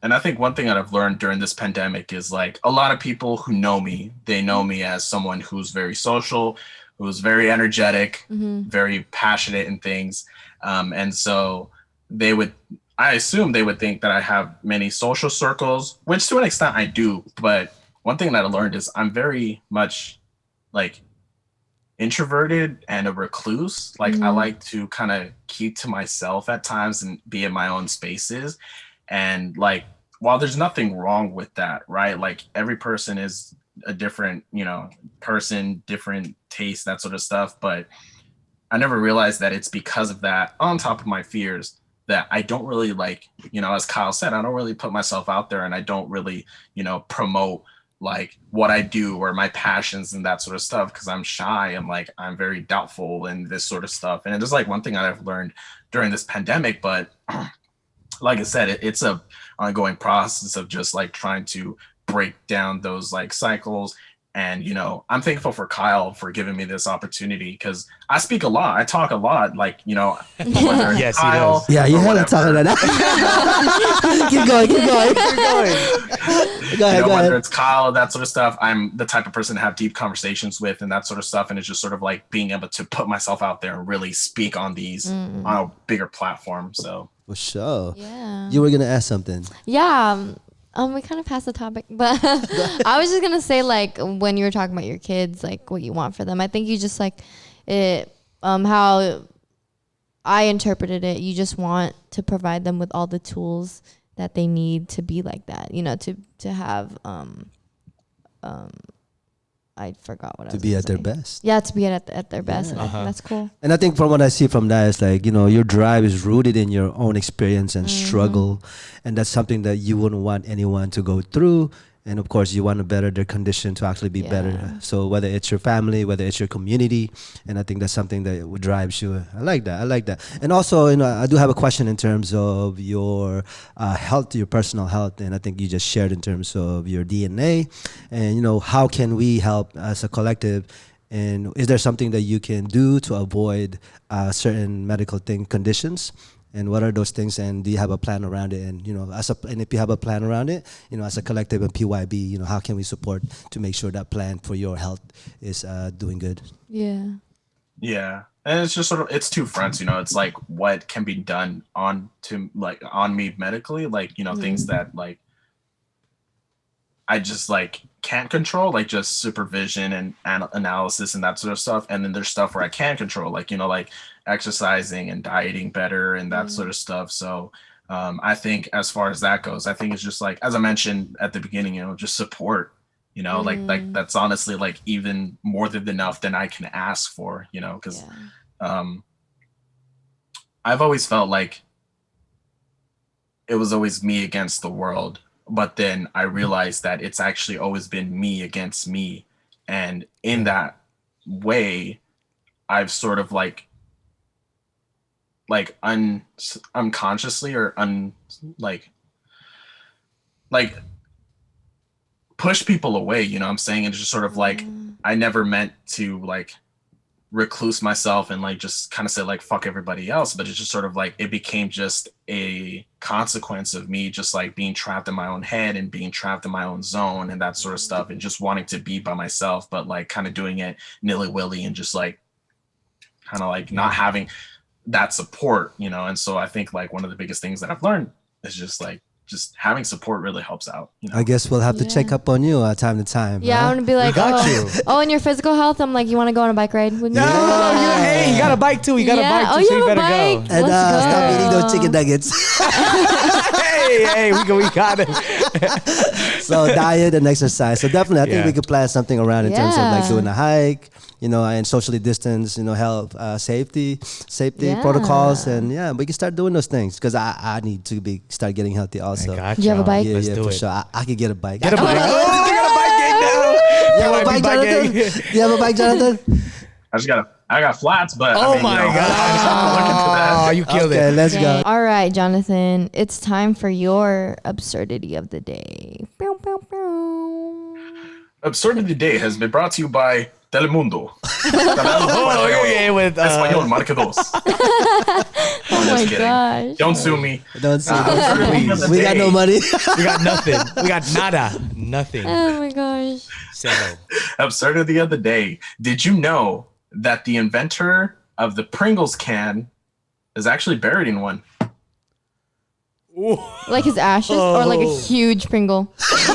and I think one thing that I've learned during this pandemic is like a lot of people who know me, they know me as someone who's very social, who's very energetic, very passionate in things. And so I assume they would think that I have many social circles, which to an extent I do. But one thing that I learned is I'm very much like introverted and a recluse. Like I like to kind of keep to myself at times and be in my own spaces. And like, while there's nothing wrong with that, right? Like every person is a different, person, different taste, that sort of stuff. But I never realized that it's because of that, on top of my fears, that I don't really like, as Kyle said, I don't really put myself out there and I don't really, promote like what I do or my passions and that sort of stuff because I'm shy. I'm very doubtful and this sort of stuff. And it is like one thing I've learned during this pandemic, but like I said, it's a ongoing process of just like trying to break down those like cycles. And, I'm thankful for Kyle for giving me this opportunity because I speak a lot. I talk a lot, like, whether it's Yes, he Kyle. does. Yeah, you or hella whatever. talking like that. keep going. Go ahead, go Whether ahead. it's Kyle, that sort of stuff, I'm the type of person to have deep conversations with and that sort of stuff. And it's just sort of like being able to put myself out there and really speak on these on a bigger platform. So For sure. Yeah. You were gonna ask something. Yeah. We kind of passed the topic, but I was just gonna say, like, when you were talking about your kids, like what you want for them, I think you just like it. How I interpreted it, you just want to provide them with all the tools that they need to be like that. To have I forgot what I To was be gonna at their say. best. Yeah, to be at their best. Yeah. I think that's cool. And I think from what I see from that is like, your drive is rooted in your own experience and struggle. And that's something that you wouldn't want anyone to go through. And of course, you want to better their condition to actually be better. Yeah. So whether it's your family, whether it's your community, and I think that's something that drives you. I like that. And also, I do have a question in terms of your health, your personal health. And I think you just shared in terms of your DNA. And, how can we help as a collective? And is there something that you can do to avoid certain medical conditions? And what are those things? And do you have a plan around it? And and if you have a plan around it, as a collective and PYB, how can we support to make sure that plan for your health is doing good? Yeah. yeah. And it's just sort of, it's two fronts, it's like what can be done on me medically, like, things that like I just like can't control, like just supervision and analysis and that sort of stuff. And then there's stuff where I can control, like, like exercising and dieting better and that sort of stuff. So I think as far as that goes, I think it's just like, as I mentioned at the beginning, just support, like that's honestly like even more than enough than I can ask for, because I've always felt like it was always me against the world. But then I realized that it's actually always been me against me. And in that way, I've sort of like unconsciously or push people away, I'm saying? It's just sort of like, I never meant to like recluse myself and like just kind of say like fuck everybody else, but it's just sort of like it became just a consequence of me just like being trapped in my own head and being trapped in my own zone and that sort of stuff and just wanting to be by myself, but like kind of doing it nilly-willy and just like kind of like not having that support, and so I think like one of the biggest things that I've learned is just having support really helps out. I guess we'll have to check up on you time to time. Yeah, huh? I'm gonna be like, got you. And your physical health. I'm like, you want to go on a bike ride with me? Hey, you got a bike too. You got a bike too, you so you have a better bike? go. And Let's stop go. eating those chicken nuggets. Hey, hey, we got it. So diet and exercise. So definitely, I think we could plan something around in terms of like Yeah. doing a hike, and socially distance, health, safety Yeah. protocols, and we can start doing those things because I need to start getting healthy also. Gotcha. Do you have a bike? Yeah, Let's yeah, do for it. sure. I could get a bike. Get a bike. Oh, we got a bike gang now. You have a Happy bike, bike Jonathan? gang. You have a bike, Jonathan? I got flats, but Oh I mean, my I just have to look into that. god! You killed Okay, it. let's go. Dang. All right, Jonathan. It's time for your absurdity of the day. Pew, pew, pew. Absurdity Day has been brought to you by Telemundo. Oh, yeah, with Español, marque dos. Oh my gosh. Don't sue me. Don't say please. we got no money. we got nothing. We got nada. Nothing. Oh my gosh. Zero. Absurdity of the day. Did you know that the inventor of the Pringles can is actually buried in one? Like his ashes or like a huge Pringle? Like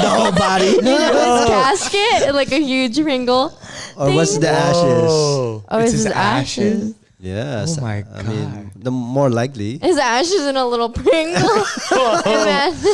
the whole body. His casket and like a huge Pringle. Or what's the ashes? Oh, Oh, it's his ashes. Yes. Oh my I mean, the more likely. His ashes in a little Pringle. Imagine.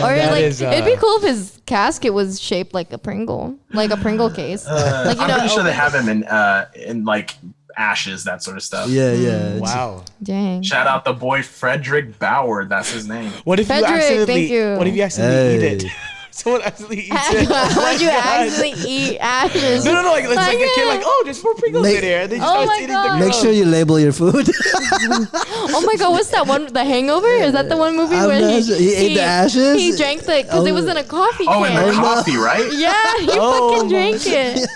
Or That like is, it'd be cool if his casket was shaped like a Pringle, like a Pringle case. Like I'm pretty sure they have him in like ashes, that sort of stuff. Yeah, yeah. It's- wow. Dang. Shout out the boy Frederick Bauer. That's his name. What if you Frederick, accidentally? thank you. What if you accidentally eat it? Hey. Someone accidentally eats it. Oh my Would you God. actually eat ashes? No, like it's like a kid, like, oh, there's more Pringles Make- in here. And they just Oh starts my eating God. the Make sure you label your food. Oh my god, what's that one? The Hangover? Is that the one movie I'm where not sure. He ate the ashes? He drank the because it was in a coffee Oh, and can. the coffee, right? Yeah, he Oh fucking drank it.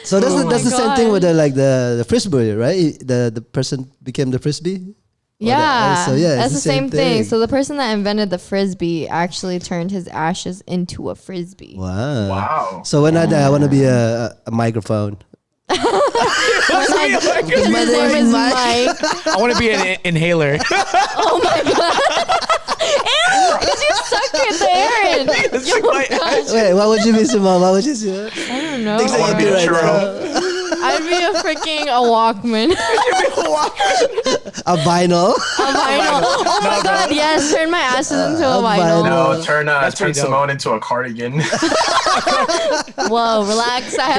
So that's Oh the, that's my the same thing God. with the frisbee, right? The person became the frisbee. Yeah, so yeah, it's that's the same thing. thing. So the person that invented the frisbee actually turned his ashes into a frisbee. Wow. Wow. So when I die, I want to be a microphone. His name is Mike. I want to be an inhaler. Oh my god! Ew! Did you suck at the air in? It's like my ashes. Wait, what would you be, Simone? What would you say? I don't know. Things that wanna you be do a right churro. now. I'd be a freaking a Walkman. A vinyl. A vinyl. Oh my god! Yes, turn my ashes into a a vinyl. vinyl. No, turn pretty dope. Simone into a cardigan. Whoa, relax. I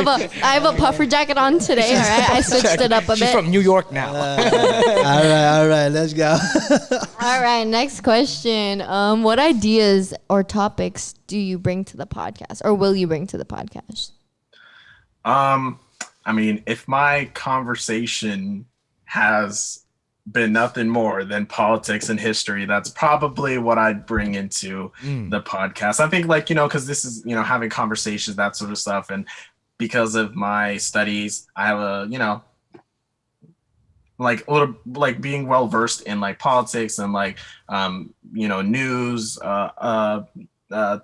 have a puffer jacket on today. All right, I switched it up a She's bit. from New York now. All right, let's go. All right, next question. What ideas or topics do you bring to the podcast, or will you bring to the podcast? I mean, if my conversation has been nothing more than politics and history, that's probably what I'd bring into the podcast. I think, like, because this is, having conversations, that sort of stuff. And because of my studies, I have a, like a little, like being well versed in like politics and like, news,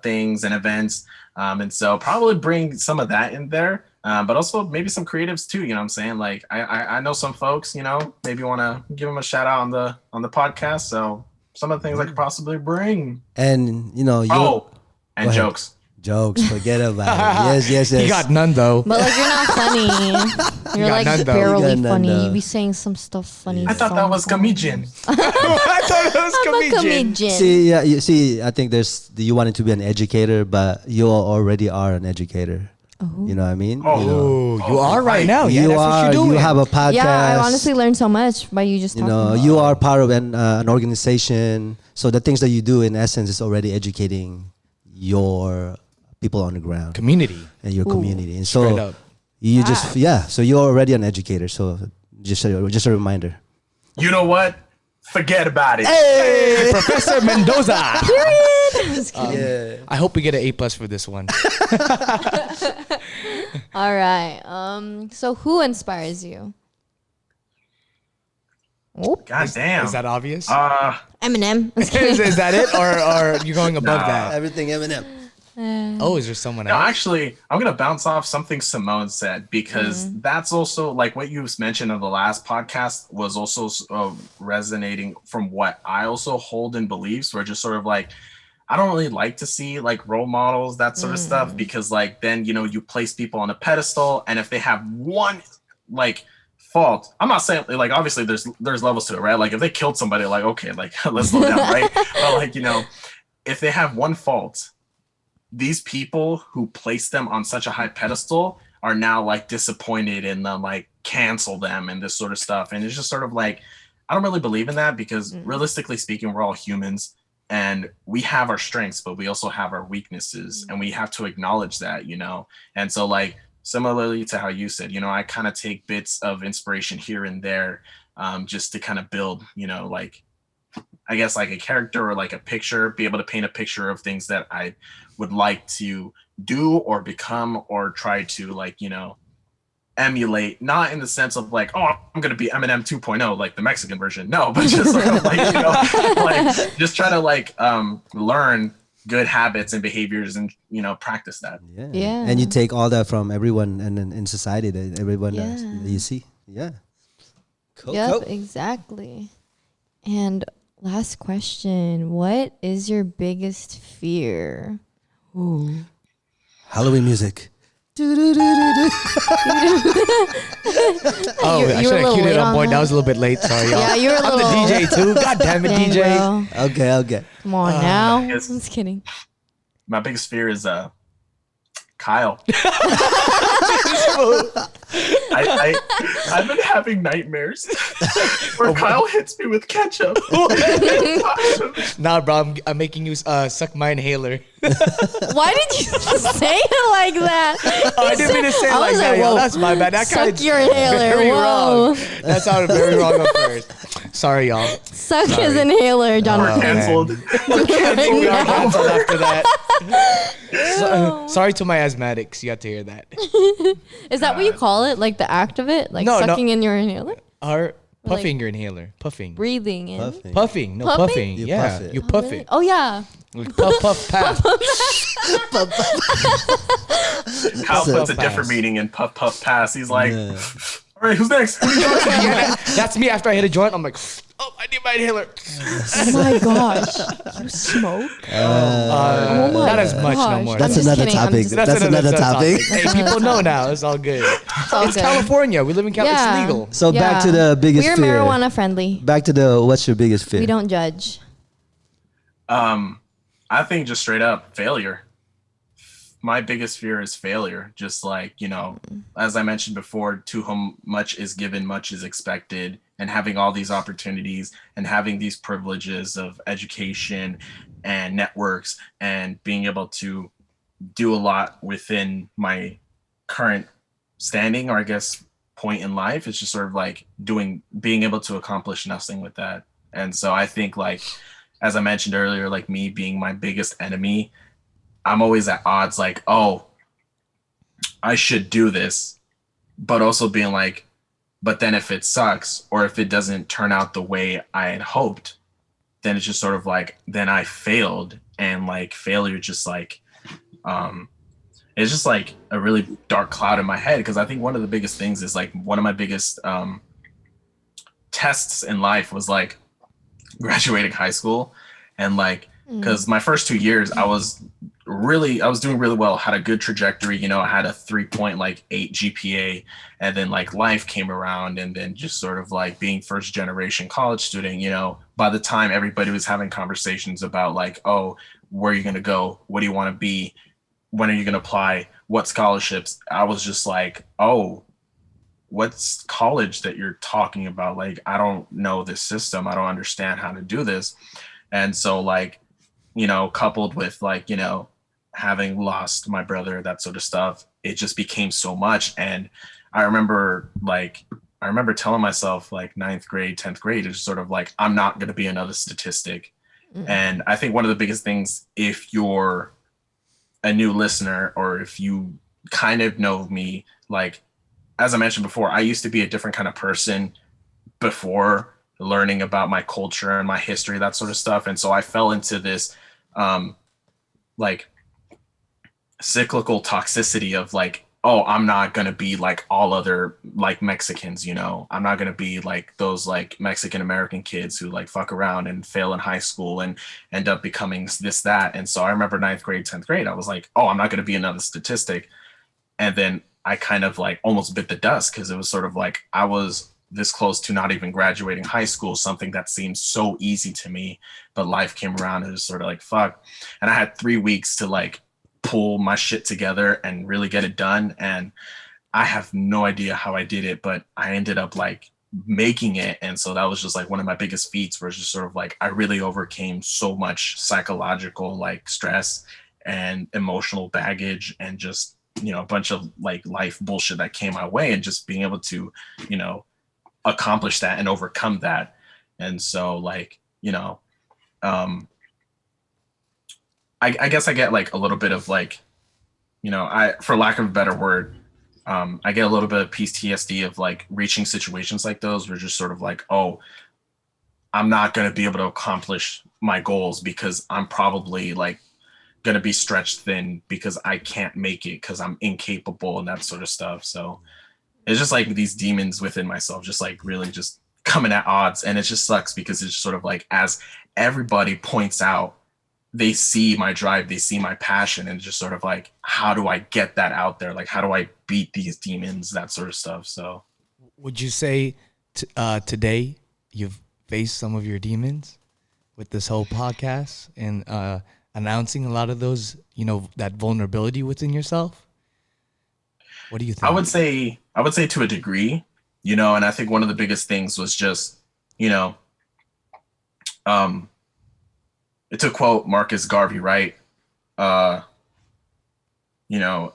things and events. And so probably bring some of that in there. But also maybe some creatives too, what I'm saying? Like I know some folks, maybe want to give them a shout out on the podcast. So some of the things I could possibly bring. And you and Go ahead. jokes. jokes, forget about it. Yes. He got none though. But like you're not funny. You're got like none, though. You barely got none, funny. though. You be saying some stuff funny. I thought that was comedian. I thought it was I'm a comedian. comedian. See, yeah, you see, I think you wanted to be an educator, but you already are an educator. Oh. You know what I mean? Oh. You know, Oh, you are right now. Yeah, you that's are. what you're doing. You have a podcast. Yeah, I honestly learned so much by you just You talking. know, you are part of an organization. So the things that you do, in essence, is already educating your people on the ground community. and your community. And Straight so up. you just, so you're already an educator. So just a reminder. You know what? Forget about it. Hey, Professor Mendoza. Just kidding. Yeah. I hope we get an A+ for this one. All right. So who inspires you? Oh, God damn. Is that obvious? Eminem. is that it, or are you going above that? Everything Eminem. Oh, is there someone No, else? actually, I'm gonna bounce off something Simone said because that's also like what you mentioned in the last podcast was also resonating from what I also hold in beliefs. Where just sort of like, I don't really like to see like role models, that sort of stuff, because like then you place people on a pedestal, and if they have one like fault, I'm not saying like obviously there's levels to it, right? Like if they killed somebody, like okay, like let's slow down, right? But like, you know, if they have one fault, these people who place them on such a high pedestal are now like disappointed in them, like cancel them and this sort of stuff. And it's just sort of like, I don't really believe in that because realistically speaking, we're all humans and we have our strengths, but we also have our weaknesses and we have to acknowledge that, you know? And so like, similarly to how you said, you know, I kind of take bits of inspiration here and there just to kind of build, you know, like, I guess like a character or like a picture, be able to paint a picture of things that I would like to do or become or try to like, you know, emulate, not in the sense of like, oh, I'm going to be Eminem 2.0, like the Mexican version. No, but just like, you know, like just try to like learn good habits and behaviors and, you know, practice that. Yeah. And you take all that from everyone and in society that everyone that you see. Yeah. Cool. Yep, Cool. exactly. And last question, what is your biggest fear? Ooh. Halloween music. Oh, You- I you should were a have little queued it late up, on boy. that. That was a little bit late. Sorry, y'all. Yeah, you were a I'm little. the DJ too. God damn it, Dang, DJ. bro. Okay. Come on now. yes. I'm just kidding. My biggest fear is Kyle. I've been having nightmares where Kyle hits me with ketchup. Nah, bro. I'm making you suck my inhaler. Why did you say it like that? Oh, I didn't mean to say it I like was that, like, yo. whoa. That's my bad. That Suck kinda your inhaler. very Whoa. wrong. That sounded very wrong at first. Sorry, y'all. Suck his inhaler, We're Jonathan. canceled. We are canceled after that. Sorry to my asthmatics. You have to hear that. Is that what you call it? Like the act of it? Like No, no. sucking in your inhaler? Or puffing your inhaler. Puffing. Breathing in. Puffing. Puffing. No, Puffing? puffing. You Yeah. puff it. You Oh, puff really? it. Oh, yeah. Puff, puff, pass. Kyle Puff, puts a pass. different meaning in puff, puff, pass. He's like, Yeah. all right, who's next? Who you talking to? Yeah, that's me after I hit a joint. I'm like, oh, I need my inhaler. Oh, my gosh. You smoke? Oh, my Not as much no gosh. more. I'm That's just another kidding. I'm topic. just- That's another topic. Hey, people know now. It's all good. all It's good. California. We live in California. Yeah. It's legal. So back to the biggest We're fear. marijuana friendly. Back to the what's your biggest fear? We don't judge. I think just straight up failure. My biggest fear is failure. Just like, you know, as I mentioned before, to whom much is given, much is expected. And having all these opportunities and having these privileges of education and networks and being able to do a lot within my current standing, or I guess point in life, it's just sort of like being able to accomplish nothing with that. And so I think like, as I mentioned earlier, like me being my biggest enemy, I'm always at odds like, oh, I should do this, but also being like, but then if it sucks or if it doesn't turn out the way I had hoped, then it's just sort of like, then I failed. And like failure just like, it's just like a really dark cloud in my head. Cause I think one of the biggest things is like one of my biggest tests in life was like graduating high school. And like, because my first 2 years, I was doing really well, had a good trajectory, you know, I had a 3.8 GPA, and then like life came around, and then just sort of like being first generation college student, you know, by the time everybody was having conversations about like, oh, where are you going to go? What do you want to be? When are you going to apply? What scholarships? I was just like, oh, what's college that you're talking about? Like, I don't know this system. I don't understand how to do this. And so like, you know, coupled with like, you know, having lost my brother, that sort of stuff, it just became so much. And I remember telling myself like 9th grade, 10th grade, it's sort of like, I'm not going to be another statistic. And I think one of the biggest things, if you're a new listener or if you kind of know me, like, as I mentioned before, I used to be a different kind of person before learning about my culture and my history, that sort of stuff. And so I fell into this like cyclical toxicity of like, oh, I'm not going to be like all other like Mexicans, you know, I'm not going to be like those like Mexican American kids who like fuck around and fail in high school and end up becoming this, that. And so I remember 9th grade, 10th grade, I was like, oh, I'm not going to be another statistic. And then I kind of like almost bit the dust, because it was sort of like I was this close to not even graduating high school, something that seemed so easy to me, but life came around and it was sort of like, fuck. And I had 3 weeks to like pull my shit together and really get it done. And I have no idea how I did it, but I ended up like making it. And so that was just like one of my biggest feats, where it's just sort of like I really overcame so much psychological like stress and emotional baggage, and just, you know, a bunch of like life bullshit that came my way, and just being able to, you know, accomplish that and overcome that. And so like, you know, I guess I get like a little bit of like, you know, for lack of a better word, I get a little bit of PTSD of like reaching situations like those where just sort of like, oh, I'm not going to be able to accomplish my goals because I'm probably like going to be stretched thin because I can't make it because I'm incapable and that sort of stuff. So it's just like these demons within myself, just like really just coming at odds. And it just sucks because it's just sort of like, as everybody points out, they see my drive, they see my passion, and just sort of like, how do I get that out there? Like, how do I beat these demons, that sort of stuff. So Would you say today you've faced some of your demons with this whole podcast and announcing a lot of those, you know, that vulnerability within yourself? What do you think? I would say to a degree, you know, and I think one of the biggest things was just, you know, to quote Marcus Garvey, right? You know,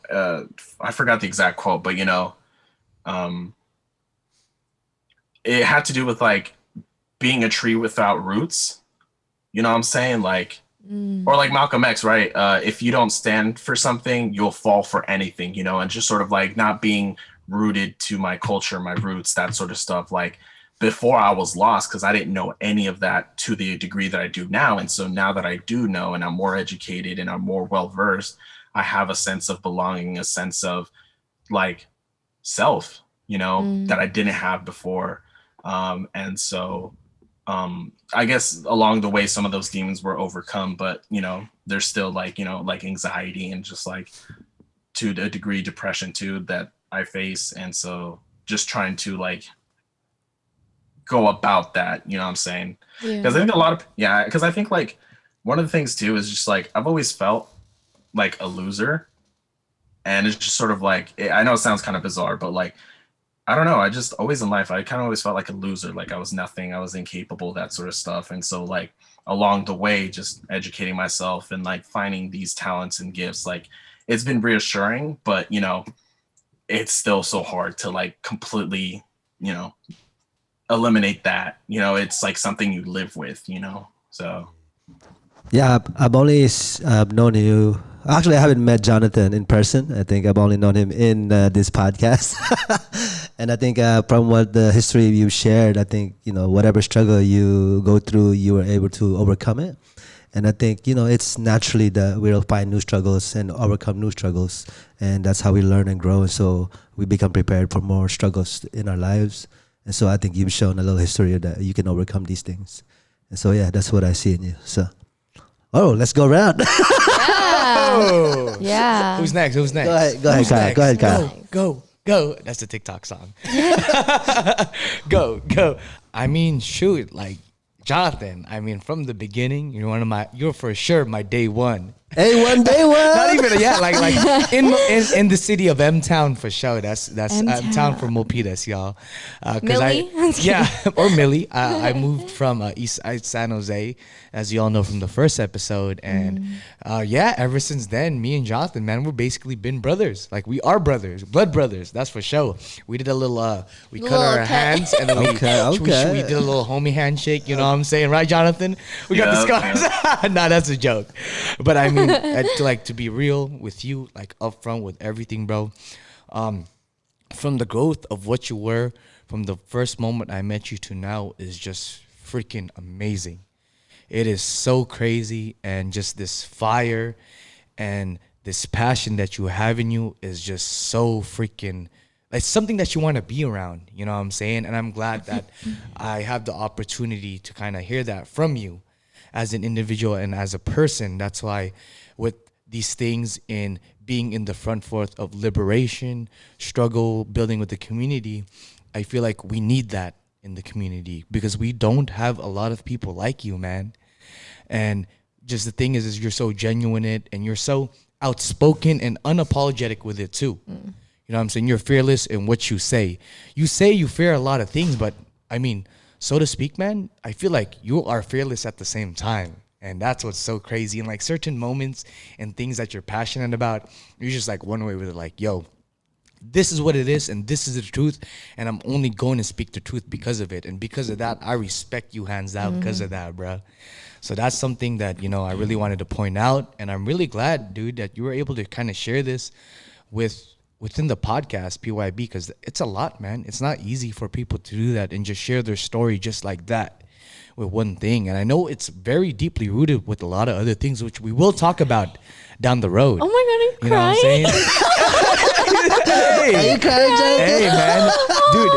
I forgot the exact quote, but you know, it had to do with like being a tree without roots. You know what I'm saying? Like, or like Malcolm X, right? If you don't stand for something, you'll fall for anything, you know, and just sort of like not being rooted to my culture, my roots, that sort of stuff. Like before I was lost because I didn't know any of that to the degree that I do now. And so now that I do know and I'm more educated and I'm more well-versed, I have a sense of belonging, a sense of like self, you know, that I didn't have before. And so I guess along the way, some of those demons were overcome, but you know, there's still like, you know, like anxiety and just like to a degree depression too that I face. And so just trying to like go about that, you know what I'm saying? Because I think a lot of, because I think like one of the things too is just like I've always felt like a loser. And it's just sort of like, I know it sounds kind of bizarre, but like, I don't know. I just always in life, I kind of always felt like a loser, like I was nothing, I was incapable, that sort of stuff. And so like along the way, just educating myself and like finding these talents and gifts, like it's been reassuring, but you know, it's still so hard to like completely, you know, eliminate that. You know, it's like something you live with, you know, so. Yeah, I've only known you. Actually, I haven't met Jonathan in person. I think I've only known him in this podcast. And I think from what the history you shared, I think, you know, whatever struggle you go through, you were able to overcome it. And I think, you know, it's naturally that we'll find new struggles and overcome new struggles. And that's how we learn and grow. And so we become prepared for more struggles in our lives. And so I think you've shown a little history that you can overcome these things. And so, yeah, that's what I see in you. So, let's go around. Oh. Yeah. Who's next? Go ahead, Kyle. Go ahead, Kyle. Go. That's the TikTok song. Go. I mean, shoot, like Jonathan. I mean, from the beginning, you're for sure my day one. Day one. Not even like in the city of M Town for sure. That's M Town for Milpitas, y'all. Millie? Or Millie. I moved from East Side San Jose, as you all know from the first episode, and ever since then, me and Jonathan, man, we're basically been brothers. Like we are brothers, blood brothers. That's for sure. We did a little, we cut our hands, and then we did a little homie handshake. You know what I'm saying, right, Jonathan? We got the scars. Nah, that's a joke. But I mean, to be real with you, like upfront with everything, bro. From the growth of what you were from the first moment I met you to now is just freaking amazing. It is so crazy, and just this fire and this passion that you have in you is just so freaking, it's something that you want to be around, you know what I'm saying? And I'm glad that I have the opportunity to kind of hear that from you as an individual and as a person. That's why with these things in being in the front forth of liberation, struggle, building with the community. I feel like we need that in the community because we don't have a lot of people like you, man. And just the thing is you're so genuine in it, and you're so outspoken and unapologetic with it too. You know what I'm saying? You're fearless in what you say. You say you fear a lot of things, but I mean, so to speak, man, I feel like you are fearless at the same time. And that's what's so crazy. And like certain moments and things that you're passionate about, you're just like one way with it, like, yo, this is what it is and this is the truth. And I'm only going to speak the truth because of it. And because of that, I respect you hands down because of that, bro. So that's something that, you know, I really wanted to point out. And I'm really glad, dude, that you were able to kind of share this within the podcast, PYB, because it's a lot, man. It's not easy for people to do that and just share their story just like that with one thing. And I know it's very deeply rooted with a lot of other things, which we will talk about down the road. Oh my God, are you You know crying? what I'm saying? Are you crying, Jonathan? Hey, man. Dude.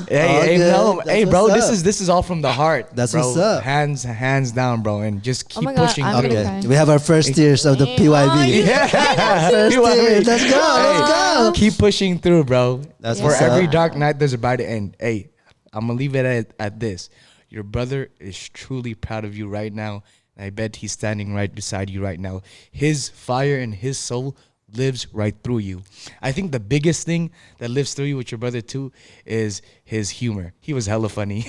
Hey, good. no. That's Hey, bro, what's up. this is all from the heart. That's bro. what's up. Hands down, bro. And just keep my God, pushing I'm through. gonna Okay, cry. we have our first tears of the Oh, PYB. Yeah. First tears. Let's go. Let's go. Keep pushing through, bro. That's For what's every up. dark night, there's a bright end. Hey, I'm going to leave it at this. Your brother is truly proud of you right now. And I bet he's standing right beside you right now. His fire and his soul lives right through you. I think the biggest thing that lives through you with your brother too is his humor. He was hella funny.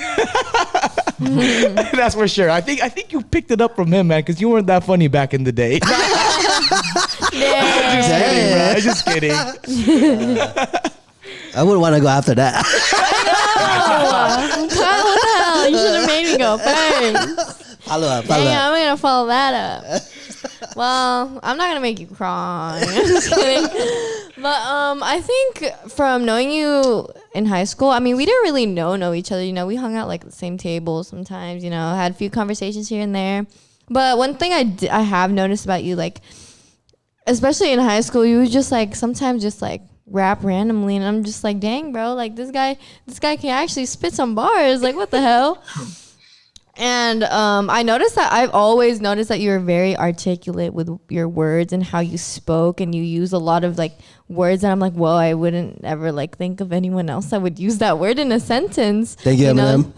That's for sure. I think you picked it up from him, man, because you weren't that funny back in the day. Just kidding, bro. Just kidding. I wouldn't want to go after that. Kyle, what the hell? You should have made me go first. Follow up. Dang, I'm gonna follow that up. Well, I'm not gonna make you cry. I'm just kidding. But I think from knowing you in high school, I mean, we didn't really know each other. You know, we hung out like at the same table sometimes. You know, had a few conversations here and there. But one thing I have noticed about you, like, especially in high school, you would just like sometimes just like rap randomly, and I'm just like, dang, bro, like this guy can actually spit some bars. Like, what the hell? And I noticed that I've always noticed that you're very articulate with your words and how you spoke, and you use a lot of like words that I'm like, whoa, I wouldn't ever like think of anyone else that would use that word in a sentence. Thank you, know? Eminem.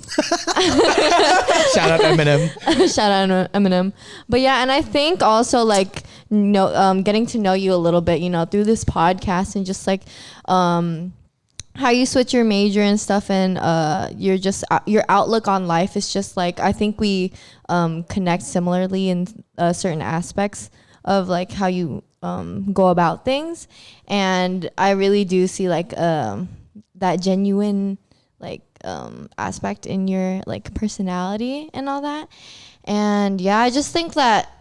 Shout out Eminem. Shout out Eminem. But yeah, and I think also like getting to know you a little bit, you know, through this podcast, and just like how you switch your major and stuff, and your outlook on life is just like, I think we connect similarly in certain aspects of like how you go about things. And I really do see like that genuine like aspect in your like personality and all that. And yeah, I just think that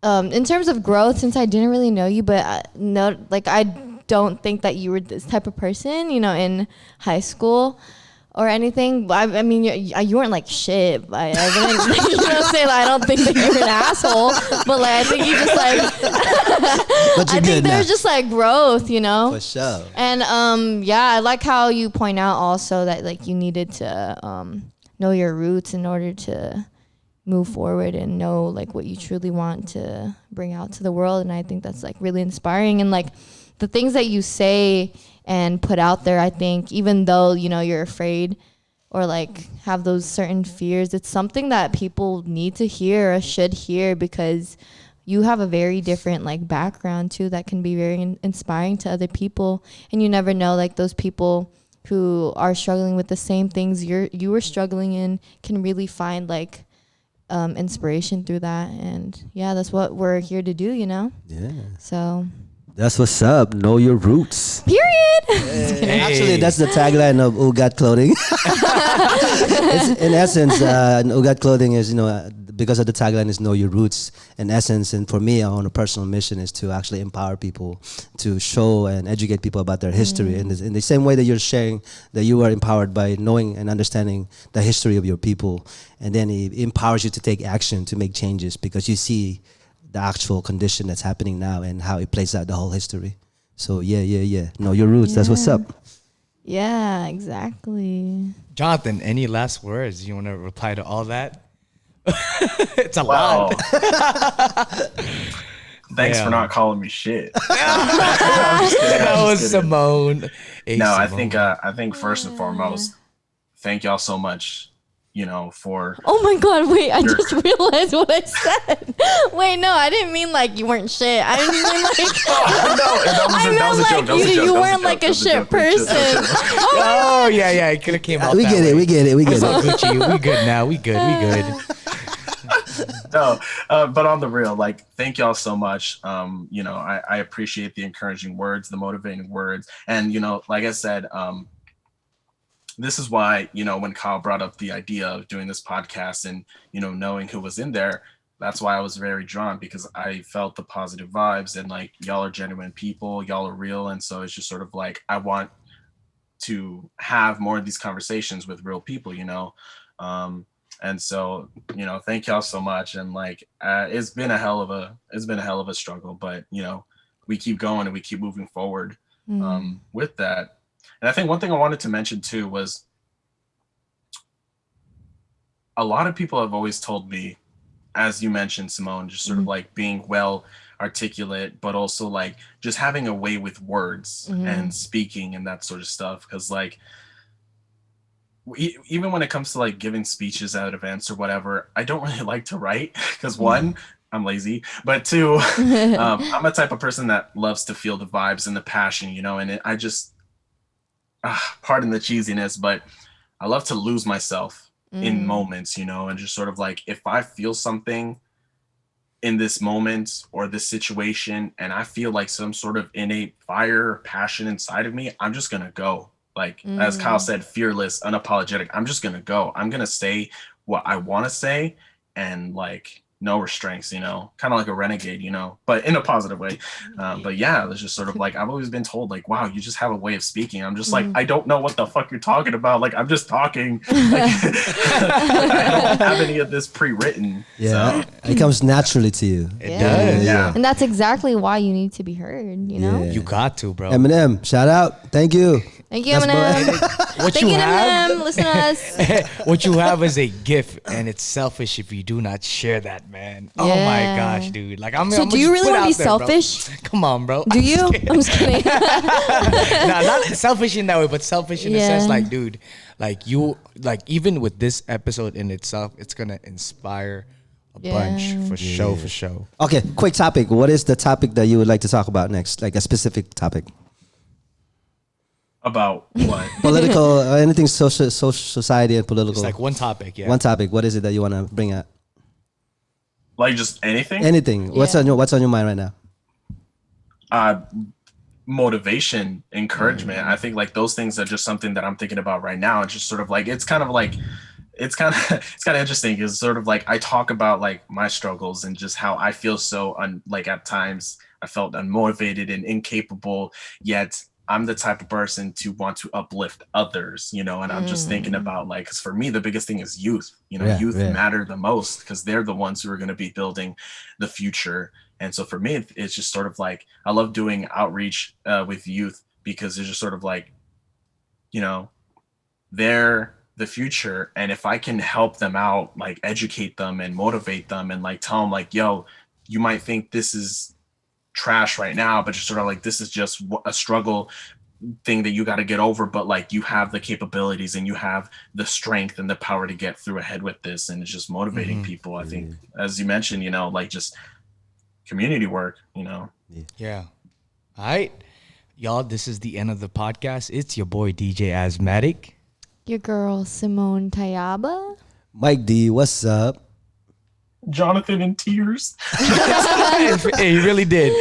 in terms of growth, since I didn't really know you, but I don't think that you were this type of person, you know, in high school or anything. I mean, you weren't like shit. I wouldn't, you know, say like, I don't think that you're an asshole, but like I think you just like, But I you're think good there's now. just like growth, you know. For sure. And yeah, I like how you point out also that like you needed to know your roots in order to move forward and know like what you truly want to bring out to the world. And I think that's like really inspiring. And like the things that you say and put out there, I think even though, you know, you're afraid or like have those certain fears, it's something that people need to hear or should hear, because you have a very different like background too that can be very inspiring to other people. And you never know, like those people who are struggling with the same things you were struggling in can really find like inspiration through that. And yeah, that's what we're here to do, you know. Yeah. So That's what's up. Know your roots. period. Actually, that's the tagline of Ugat Clothing. It's, in essence, Ugat Clothing is, you know, because of the tagline is know your roots. In essence, and for me, on a personal mission is to actually empower people, to show and educate people about their history. In the same way that you're sharing, that you are empowered by knowing and understanding the history of your people. And then it empowers you to take action, to make changes, because you see the actual condition that's happening now and how it plays out the whole history. So yeah. Know your roots. That's what's up. Yeah, exactly. Jonathan, any last words? You want to reply to all that? It's a Wow. lot. Thanks Yeah. for not calling me shit. I'm just kidding, That I'm was just kidding. Simone. Hey, No, Simone. I think first and foremost, thank y'all so much, for Oh my god, wait, I You're- just realized what I said. Wait, no, I didn't mean like you weren't shit. I didn't mean like that was a joke. That was a joke. you That was weren't like a that was shit joke. Chill, chill, person. chill. Oh yeah, it could have came out. We that get way. it. We get it. We get It's all it. Gucci. We good now. We good. No, but on the real, like, thank y'all so much. I appreciate the encouraging words, the motivating words, and like I said, this is why when Kyle brought up the idea of doing this podcast and knowing who was in there, that's why I was very drawn, because I felt the positive vibes and like y'all are genuine people, y'all are real, and so it's just sort of like I want to have more of these conversations with real people, and so thank y'all so much. And like it's been a hell of a struggle, but we keep going and we keep moving forward with that. And I think one thing I wanted to mention too was a lot of people have always told me, as you mentioned, Simone, just sort of like being well articulate, but also like just having a way with words and speaking and that sort of stuff. Because like even when it comes to like giving speeches at events or whatever, I don't really like to write because one, I'm lazy, but two, I'm a type of person that loves to feel the vibes and the passion, and I just, pardon the cheesiness, but I love to lose myself in moments, and just sort of like, if I feel something in this moment or this situation and I feel like some sort of innate fire or passion inside of me, I'm just going to go. Like, as Kyle said, fearless, unapologetic. I'm just going to go. I'm going to say what I want to say and like no restraints, kind of like a renegade, but in a positive way. But yeah, it's just sort of like, I've always been told like, wow, you just have a way of speaking. I'm just like, I don't know what the fuck you're talking about. Like, I'm just talking. Like, I don't have any of this pre-written. Yeah, So. it comes naturally to you. It Yeah. does. Yeah. And that's exactly why you need to be heard, Yeah. You got to, bro. Eminem, shout out. Thank you. Thank you, That's Eminem. What Thank you you, have, Eminem. Listen to us. what you have is a gift, and it's selfish if you do not share that, man. Oh my Yeah. gosh, dude! Like I'm. So I'm do you really want to be selfish? Come on, bro. Do you? I'm just kidding. Nah, not selfish in that way, but selfish in the sense, Yeah. like, dude, like you, like even with this episode in itself, it's gonna inspire a bunch for show, for show. Okay, quick topic. What is the topic that you would like to talk about next? Like a specific topic. About what? Political, anything social, society and political. It's like one topic, yeah. One topic. What is it that you want to bring up? Like just anything? Anything. What's Yeah. on your mind right now? Motivation, encouragement. I think like those things are just something that I'm thinking about right now. It's just sort of like, it's kind of interesting because sort of like I talk about like my struggles and just how I feel so like at times I felt unmotivated and incapable, yet I'm the type of person to want to uplift others, and I'm just thinking about like, because for me, the biggest thing is youth, youth matter the most because they're the ones who are going to be building the future. And so for me, it's just sort of like, I love doing outreach with youth because it's just sort of like, they're the future. And if I can help them out, like educate them and motivate them and like tell them like, yo, you might think this is trash right now, but you're sort of like, this is just a struggle thing that you got to get over, but like you have the capabilities and you have the strength and the power to get through ahead with this. And it's just motivating people. I think, as you mentioned, like just community work, Yeah. All right, y'all. This is the end of the podcast. It's your boy DJ Asthmatic. Your girl, Simone Tayaba. Mike D, what's up? Jonathan in tears. Hey, he really did.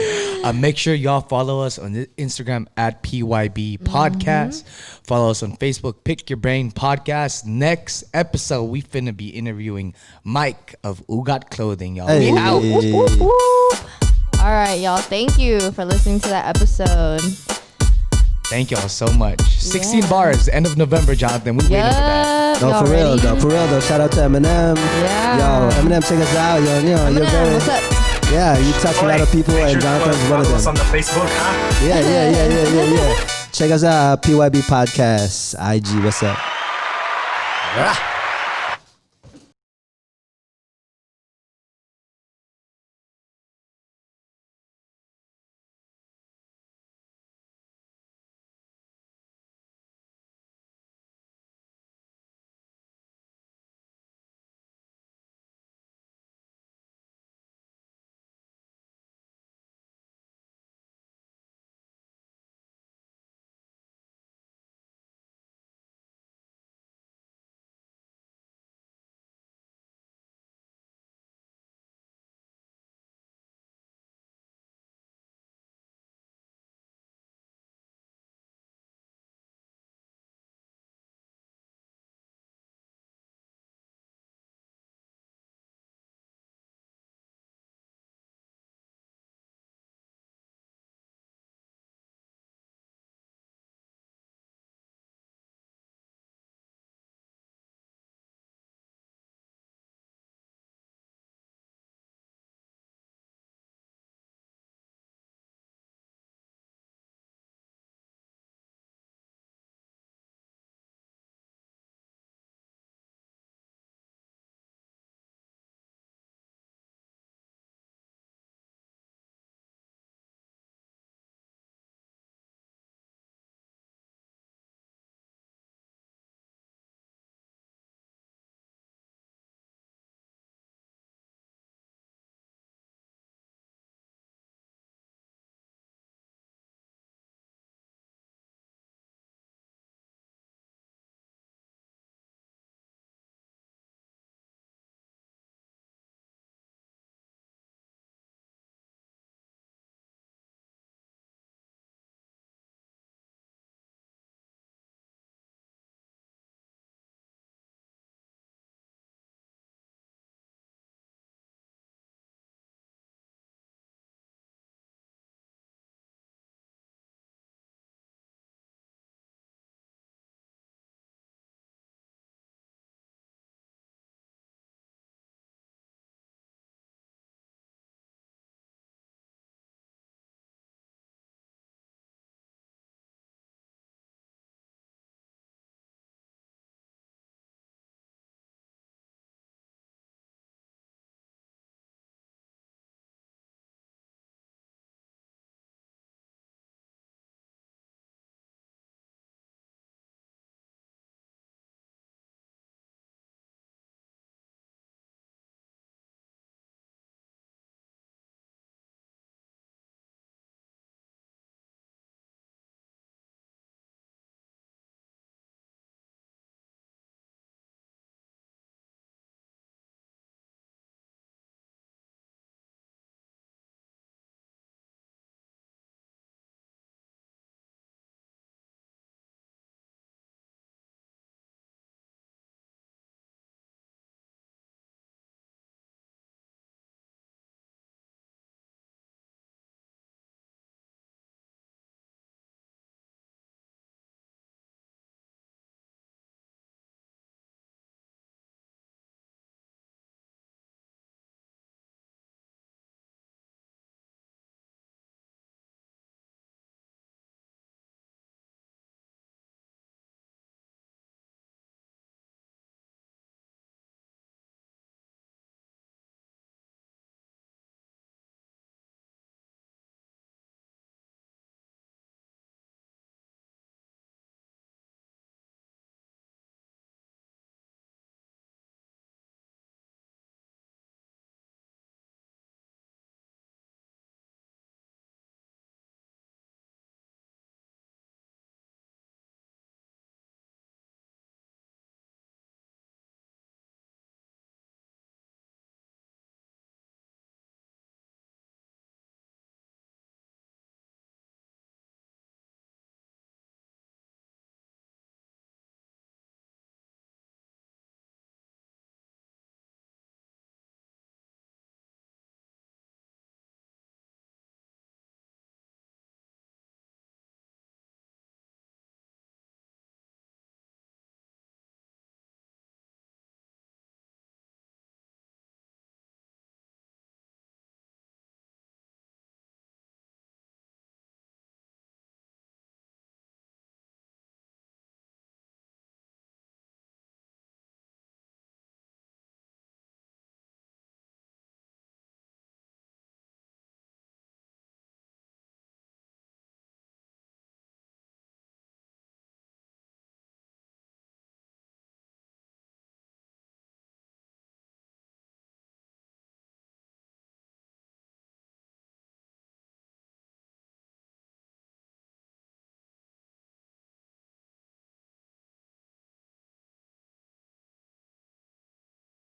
Make sure y'all follow us on Instagram at PYB Podcast. Follow us on Facebook, Pick Your Brain Podcast. Next episode, we finna be interviewing Mike of Ugot Clothing, y'all. Hey. We out. All right, y'all. Thank you for listening to that episode. Thank y'all so much. 16 bars, end of November, Jonathan. We waiting for that. No, for real though. Shout out to Eminem. Yeah. Yo, Eminem, check us out. Yo, you're Eminem, very. what's up? Yeah, you touch a lot of people, Make and sure to Jonathan's one of follow us them. on the Facebook, huh? Yeah. Check us out, PYB Podcast, IG. What's up?